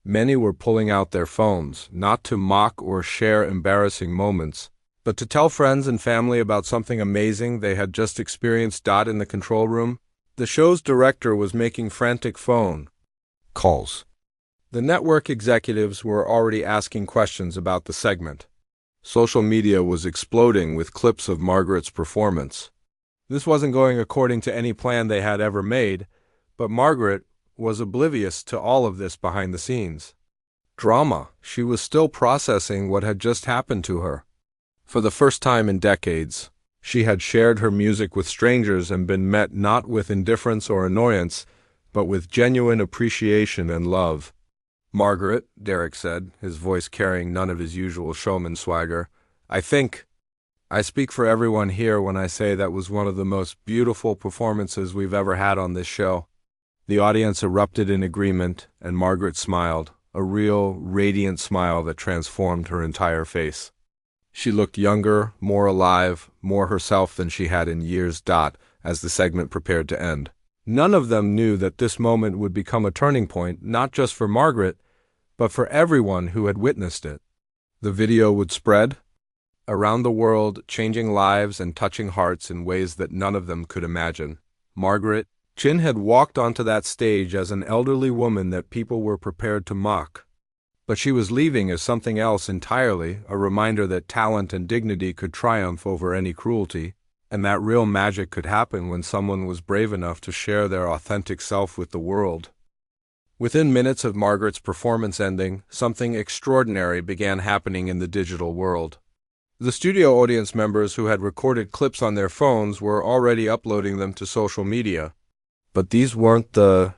[SPEAKER 1] Many were pulling out their phones, not to mock or share embarrassing moments, but to tell friends and family about something amazing they had just experienced. In the control room, the show's director was making frantic phone calls. The network executives were already asking questions about the segment. Social media was exploding with clips of Margaret's performance. This wasn't going according to any plan they had ever made, but Margaret was oblivious to all of this behind the scenes. Drama. She was still processing what had just happened to her. For the first time in decades, she had shared her music with strangers and been met not with indifference or annoyance, but with genuine appreciation and love. Margaret, Derek said, his voice carrying none of his usual showman swagger, I speak for everyone here when I say that was one of the most beautiful performances we've ever had on this show. The audience erupted in agreement, and Margaret smiled, a real, radiant smile that transformed her entire face. She looked younger, more alive, more herself than she had in years. As the segment prepared to end. None of them knew that this moment would become a turning point, not just for Margaret, but for everyone who had witnessed it. The video would spread around the world, changing lives and touching hearts in ways that none of them could imagine. Margaret Chin had walked onto that stage as an elderly woman that people were prepared to mock. But she was leaving as something else entirely, a reminder that talent and dignity could triumph over any cruelty, and that real magic could happen when someone was brave enough to share their authentic self with the world. Within minutes of Margaret's performance ending, something extraordinary began happening in the digital world. The studio audience members who had recorded clips on their phones were already uploading them to social media. But these weren't the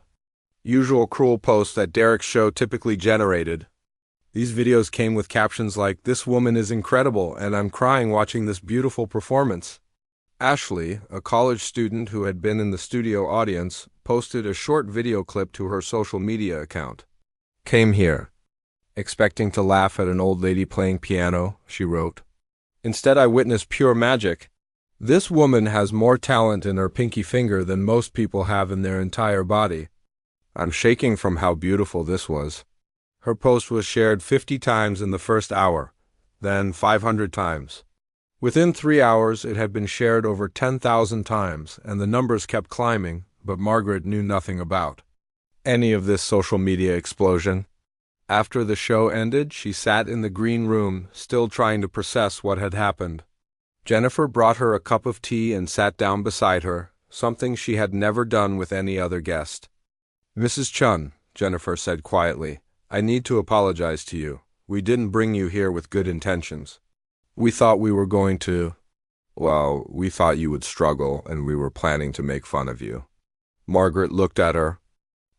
[SPEAKER 1] usual cruel posts that Derek's show typically generated. These videos came with captions like, "This woman is incredible, and I'm crying watching this beautiful performance." Ashley, a college student who had been in the studio audience, posted a short video clip to her social media account. Came here, expecting to laugh at an old lady playing piano, she wrote. Instead, I witnessed pure magic. This woman has more talent in her pinky finger than most people have in their entire body. I'm shaking from how beautiful this was. Her post was shared 50 times in the first hour, then 500 times. Within 3 hours, it had been shared over 10,000 times, and the numbers kept climbing, but Margaret knew nothing about any of this social media explosion. After the show ended, she sat in the green room, still trying to process what had happened. Jennifer brought her a cup of tea and sat down beside her, something she had never done with any other guest. Mrs. Chun, Jennifer said quietly, I need to apologize to you. We didn't bring you here with good intentions. We thought we were going to Well, we thought you would struggle, and we were planning to make fun of you. Margaret looked at her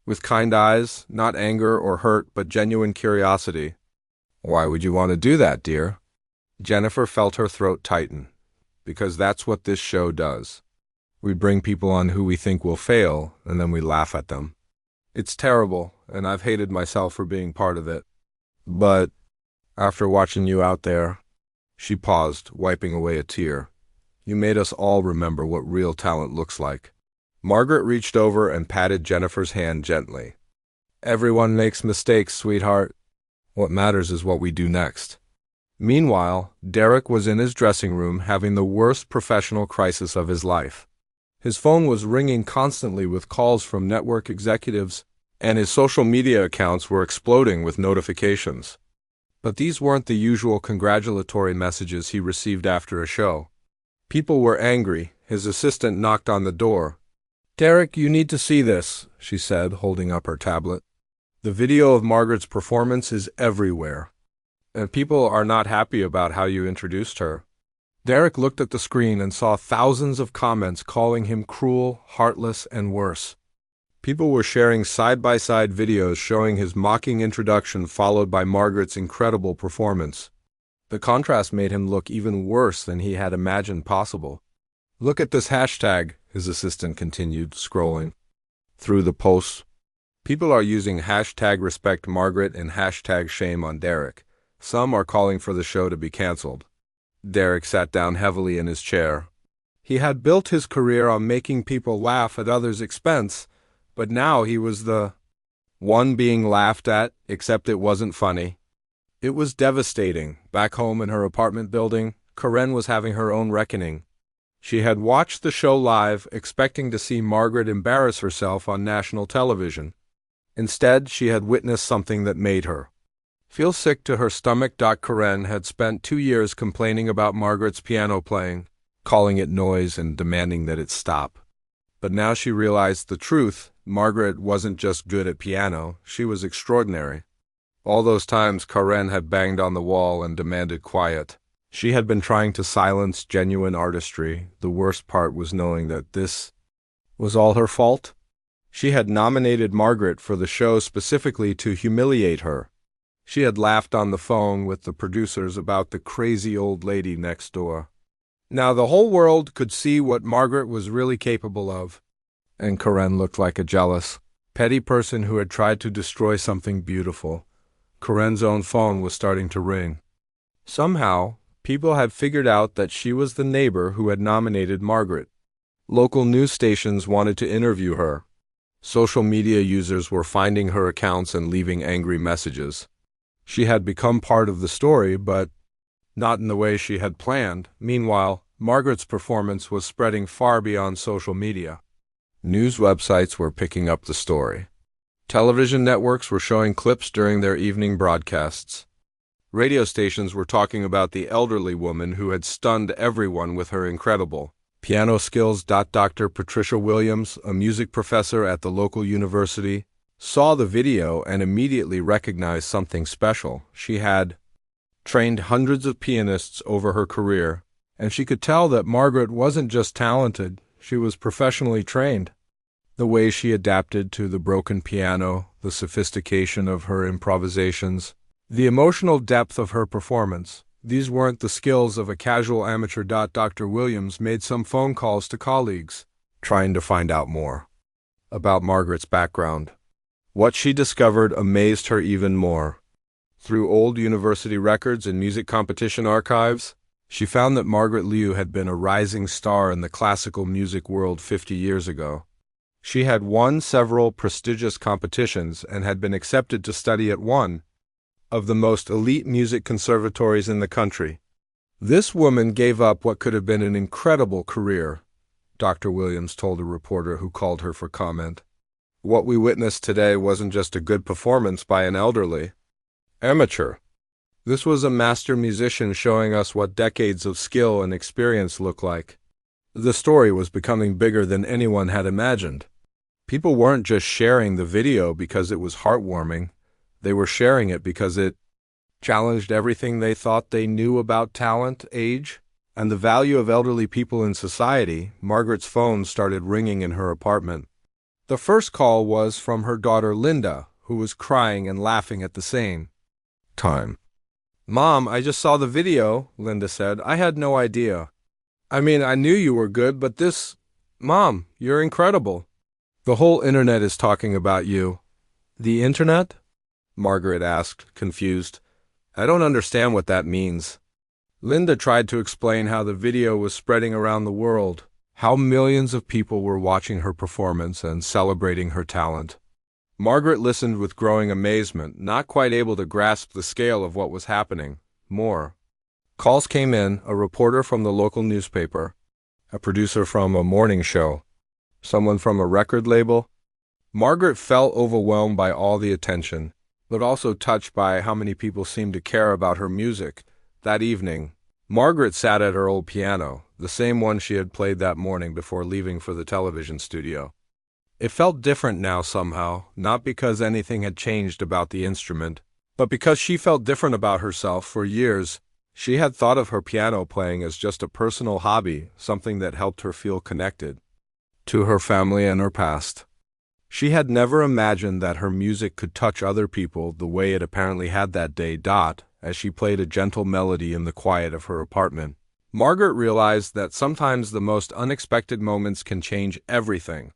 [SPEAKER 1] with kind eyes, not anger or hurt, but genuine curiosity. Why would you want to do that, dear? Jennifer felt her throat tighten. Because that's what this show does. We bring people on who we think will fail, and then we laugh at them. It's terrible, and I've hated myself for being part of it. But after watching you out there, she paused, wiping away a tear. You made us all remember what real talent looks like. Margaret reached over and patted Jennifer's hand gently. Everyone makes mistakes, sweetheart. What matters is what we do next. Meanwhile, Derek was in his dressing room having the worst professional crisis of his life. His phone was ringing constantly with calls from network executives, and his social media accounts were exploding with notifications. But these weren't the usual congratulatory messages he received after a show. People were angry. His assistant knocked on the door. "Derek, you need to see this," she said, holding up her tablet. "The video of Margaret's performance is everywhere, and people are not happy about how you introduced her." Derek looked at the screen and saw thousands of comments calling him cruel, heartless, and worse. People were sharing side-by-side videos showing his mocking introduction followed by Margaret's incredible performance. The contrast made him look even worse than he had imagined possible. "Look at this hashtag," his assistant continued, scrolling through the posts. People are using hashtag respect Margaret and hashtag shame on Derek. Some are calling for the show to be canceled. Derek sat down heavily in his chair. He had built his career on making people laugh at others' expense, but now he was the one being laughed at, except it wasn't funny. It was devastating. Back home in her apartment building, Karen was having her own reckoning. She had watched the show live, expecting to see Margaret embarrass herself on national television. Instead, she had witnessed something that made her feel sick to her stomach. Karen had spent 2 years complaining about Margaret's piano playing, calling it noise and demanding that it stop. But now she realized the truth. Margaret wasn't just good at piano, she was extraordinary. All those times Karen had banged on the wall and demanded quiet. She had been trying to silence genuine artistry. The worst part was knowing that this was all her fault. She had nominated Margaret for the show specifically to humiliate her. She had laughed on the phone with the producers about the crazy old lady next door. Now the whole world could see what Margaret was really capable of. And Karen looked like a jealous, petty person who had tried to destroy something beautiful. Karen's own phone was starting to ring. Somehow, people had figured out that she was the neighbor who had nominated Margaret. Local news stations wanted to interview her. Social media users were finding her accounts and leaving angry messages. She had become part of the story, but not in the way she had planned. Meanwhile, Margaret's performance was spreading far beyond social media. News websites were picking up the story. Television networks were showing clips during their evening broadcasts. Radio stations were talking about the elderly woman who had stunned everyone with her incredible piano skills. Dr. Patricia Williams, a music professor at the local university, saw the video and immediately recognized something special. She had trained hundreds of pianists over her career, and she could tell that Margaret wasn't just talented, she was professionally trained. The way she adapted to the broken piano, the sophistication of her improvisations, the emotional depth of her performance. These weren't the skills of a casual amateur. Dr. Williams made some phone calls to colleagues, trying to find out more about Margaret's background. What she discovered amazed her even more. Through old university records and music competition archives, she found that Margaret Liu had been a rising star in the classical music world 50 years ago. She had won several prestigious competitions and had been accepted to study at one of the most elite music conservatories in the country. This woman gave up what could have been an incredible career, Dr. Williams told a reporter who called her for comment. What we witnessed today wasn't just a good performance by an elderly amateur. This was a master musician showing us what decades of skill and experience look like. The story was becoming bigger than anyone had imagined. People weren't just sharing the video because it was heartwarming. They were sharing it because it challenged everything they thought they knew about talent, age, and the value of elderly people in society, Margaret's phone started ringing in her apartment. The first call was from her daughter Linda, who was crying and laughing at the same time. "Mom, I just saw the video," Linda said. "I had no idea. I mean, I knew you were good, but this... Mom, you're incredible. The whole internet is talking about you." "The internet?" Margaret asked, confused. "I don't understand what that means." Linda tried to explain how the video was spreading around the world, how millions of people were watching her performance and celebrating her talent. Margaret listened with growing amazement, not quite able to grasp the scale of what was happening. More calls came in, a reporter from the local newspaper, a producer from a morning show, someone from a record label. Margaret felt overwhelmed by all the attention, but also touched by how many people seemed to care about her music. That evening, Margaret sat at her old piano, the same one she had played that morning before leaving for the television studio. It felt different now somehow, not because anything had changed about the instrument, but because she felt different about herself. For years, she had thought of her piano playing as just a personal hobby, something that helped her feel connected to her family and her past. She had never imagined that her music could touch other people the way it apparently had that day. As she played a gentle melody in the quiet of her apartment, Margaret realized that sometimes the most unexpected moments can change everything.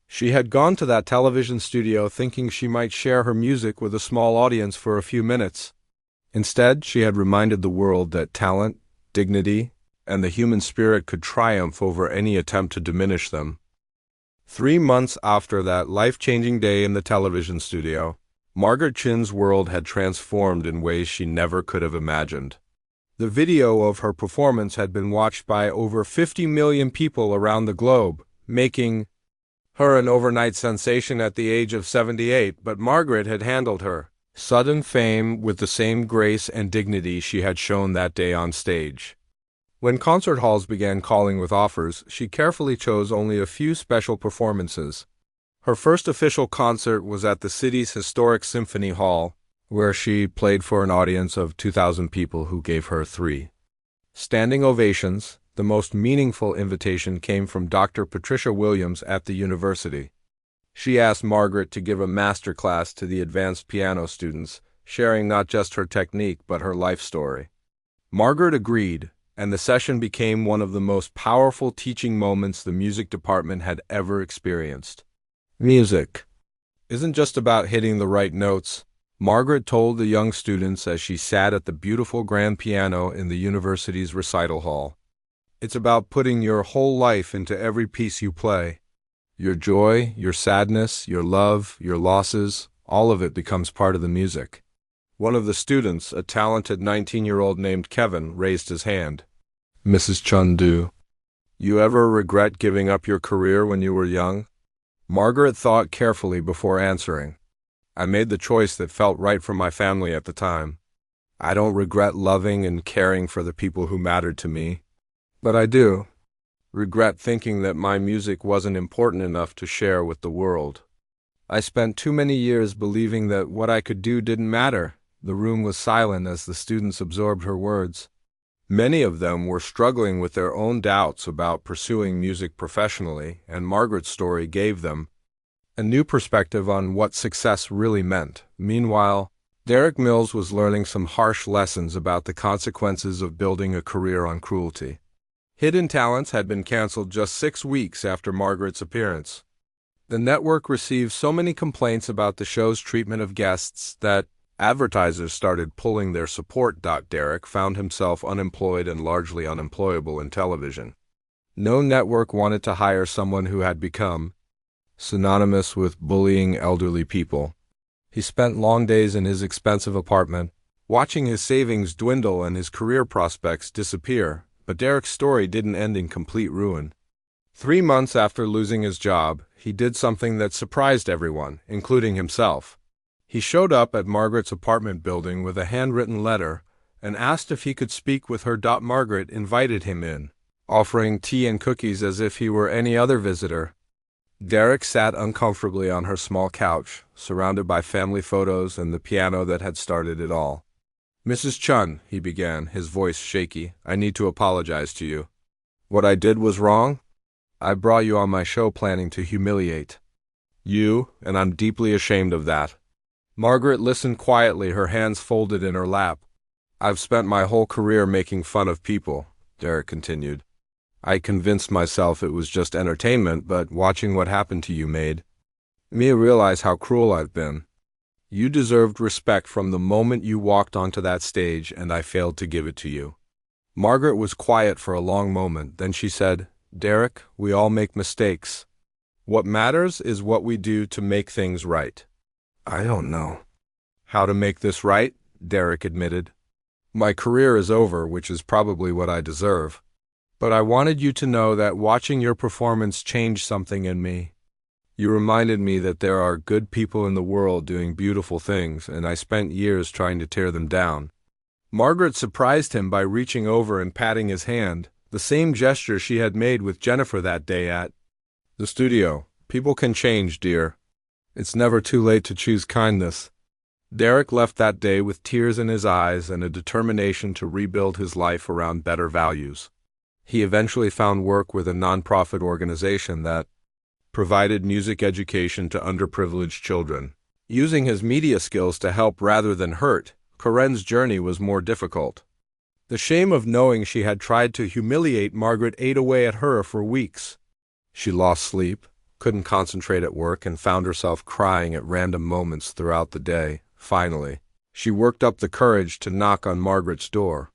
[SPEAKER 1] She had gone to that television studio thinking she might share her music with a small audience for a few minutes. Instead, she had reminded the world that talent, dignity, and the human spirit could triumph over any attempt to diminish them. 3 months after that life-changing day in the television studio, Margaret Chin's world had transformed in ways she never could have imagined. The video of her performance had been watched by over 50 million people around the globe, making her an overnight sensation at the age of 78, but Margaret had handled her sudden fame with the same grace and dignity she had shown that day on stage. When concert halls began calling with offers, she carefully chose only a few special performances. Her first official concert was at the city's historic Symphony Hall, where she played for an audience of 2,000 people who gave her 3 standing ovations. The most meaningful invitation came from Dr. Patricia Williams at the university. She asked Margaret to give a master class to the advanced piano students, sharing not just her technique but her life story. Margaret agreed, and the session became one of the most powerful teaching moments the music department had ever experienced. Music isn't just about hitting the right notes, Margaret told the young students as she sat at the beautiful grand piano in the university's recital hall. It's about putting your whole life into every piece you play. Your joy, your sadness, your love, your losses, all of it becomes part of the music. One of the students, a talented 19-year-old named Kevin, raised his hand. "Mrs. Chundu, you ever regret giving up your career when you were young?" Margaret thought carefully before answering. "I made the choice that felt right for my family at the time. I don't regret loving and caring for the people who mattered to me. But I do regret thinking that my music wasn't important enough to share with the world. I spent too many years believing that what I could do didn't matter." The room was silent as the students absorbed her words. Many of them were struggling with their own doubts about pursuing music professionally, and Margaret's story gave them a new perspective on what success really meant. Meanwhile, Derek Mills was learning some harsh lessons about the consequences of building a career on cruelty. Hidden Talents had been canceled just 6 weeks after Margaret's appearance. The network received so many complaints about the show's treatment of guests that advertisers started pulling their support. Derek found himself unemployed and largely unemployable in television. No network wanted to hire someone who had become synonymous with bullying elderly people. He spent long days in his expensive apartment, watching his savings dwindle and his career prospects disappear. But Derek's story didn't end in complete ruin. 3 months after losing his job, he did something that surprised everyone, including himself. He showed up at Margaret's apartment building with a handwritten letter and asked if he could speak with her. Margaret invited him in, offering tea and cookies as if he were any other visitor. Derek sat uncomfortably on her small couch, surrounded by family photos and the piano that had started it all. Mrs. Chun, he began, his voice shaky, I need to apologize to you. What I did was wrong. I brought you on my show planning to humiliate you, and I'm deeply ashamed of that. Margaret listened quietly, her hands folded in her lap. I've spent my whole career making fun of people, Derek continued. I convinced myself it was just entertainment, but watching what happened to you made me realize how cruel I've been. You deserved respect from the moment you walked onto that stage, and I failed to give it to you. Margaret was quiet for a long moment, then she said, Derek, we all make mistakes. What matters is what we do to make things right. I don't know how to make this right, Derek admitted. My career is over, which is probably what I deserve. But I wanted you to know that watching your performance changed something in me. You reminded me that there are good people in the world doing beautiful things, and I spent years trying to tear them down. Margaret surprised him by reaching over and patting his hand, the same gesture she had made with Jennifer that day at the studio. People can change, dear. It's never too late to choose kindness. Derek left that day with tears in his eyes and a determination to rebuild his life around better values. He eventually found work with a nonprofit organization that provided music education to underprivileged children. Using his media skills to help rather than hurt, Karen's journey was more difficult. The shame of knowing she had tried to humiliate Margaret ate away at her for weeks. She lost sleep, couldn't concentrate at work, and found herself crying at random moments throughout the day. Finally, she worked up the courage to knock on Margaret's door.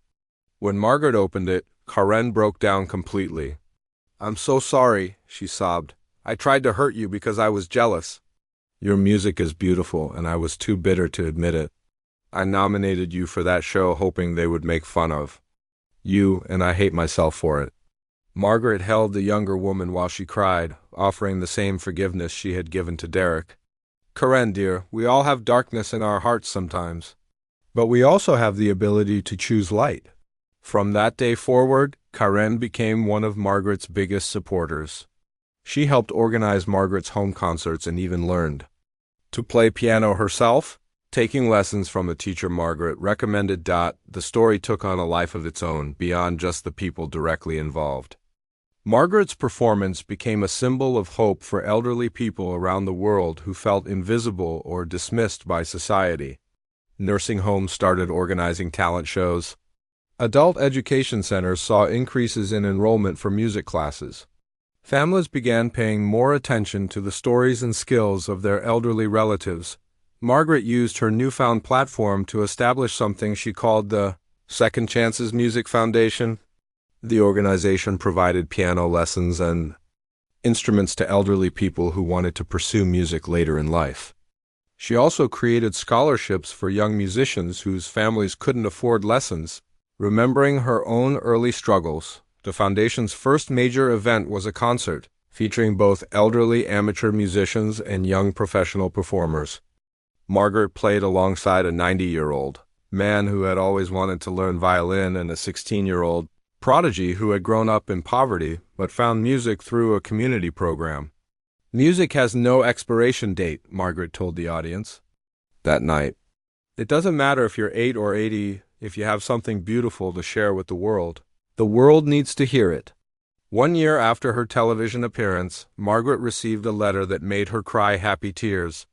[SPEAKER 1] When Margaret opened it, Karen broke down completely. I'm so sorry, she sobbed. I tried to hurt you because I was jealous. Your music is beautiful, and I was too bitter to admit it. I nominated you for that show hoping they would make fun of you, and I hate myself for it. Margaret held the younger woman while she cried, offering the same forgiveness she had given to Derek. Karen, dear, we all have darkness in our hearts sometimes, but we also have the ability to choose light. From that day forward, Karen became one of Margaret's biggest supporters. She helped organize Margaret's home concerts and even learned to play piano herself. Taking lessons from a teacher Margaret recommended. The story took on a life of its own, beyond just the people directly involved. Margaret's performance became a symbol of hope for elderly people around the world who felt invisible or dismissed by society. Nursing homes started organizing talent shows. Adult education centers saw increases in enrollment for music classes. Families began paying more attention to the stories and skills of their elderly relatives. Margaret used her newfound platform to establish something she called the Second Chances Music Foundation. The organization provided piano lessons and instruments to elderly people who wanted to pursue music later in life. She also created scholarships for young musicians whose families couldn't afford lessons. Remembering her own early struggles, the foundation's first major event was a concert featuring both elderly amateur musicians and young professional performers. Margaret played alongside a 90-year-old man who had always wanted to learn violin and a 16-year-old prodigy who had grown up in poverty but found music through a community program. Music has no expiration date, Margaret told the audience that night. It doesn't matter if you're 8 or 80, if you have something beautiful to share with the world needs to hear it. 1 year after her television appearance, Margaret received a letter that made her cry happy tears.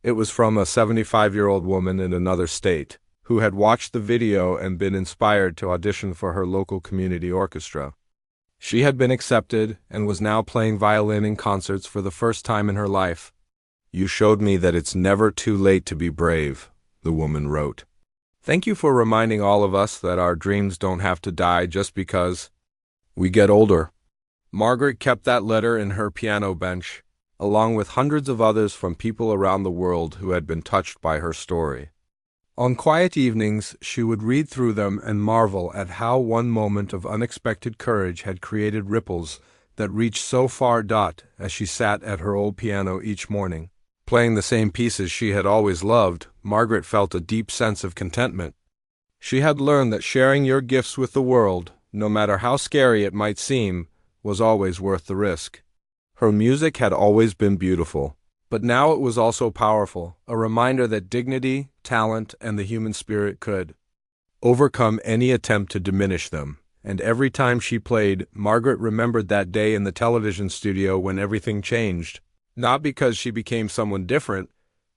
[SPEAKER 1] It was from a 75-year-old woman in another state who had watched the video and been inspired to audition for her local community orchestra. She had been accepted and was now playing violin in concerts for the first time in her life. You showed me that it's never too late to be brave, the woman wrote. Thank you for reminding all of us that our dreams don't have to die just because we get older. Margaret kept that letter in her piano bench, along with hundreds of others from people around the world who had been touched by her story. On quiet evenings, she would read through them and marvel at how one moment of unexpected courage had created ripples that reached so far. As she sat at her old piano each morning, playing the same pieces she had always loved, Margaret felt a deep sense of contentment. She had learned that sharing your gifts with the world, no matter how scary it might seem, was always worth the risk. Her music had always been beautiful, but now it was also powerful, a reminder that dignity, talent, and the human spirit could overcome any attempt to diminish them. And every time she played, Margaret remembered that day in the television studio when everything changed. Not because she became someone different,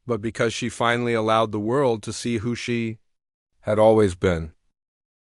[SPEAKER 1] but because she finally allowed the world to see who she had always been.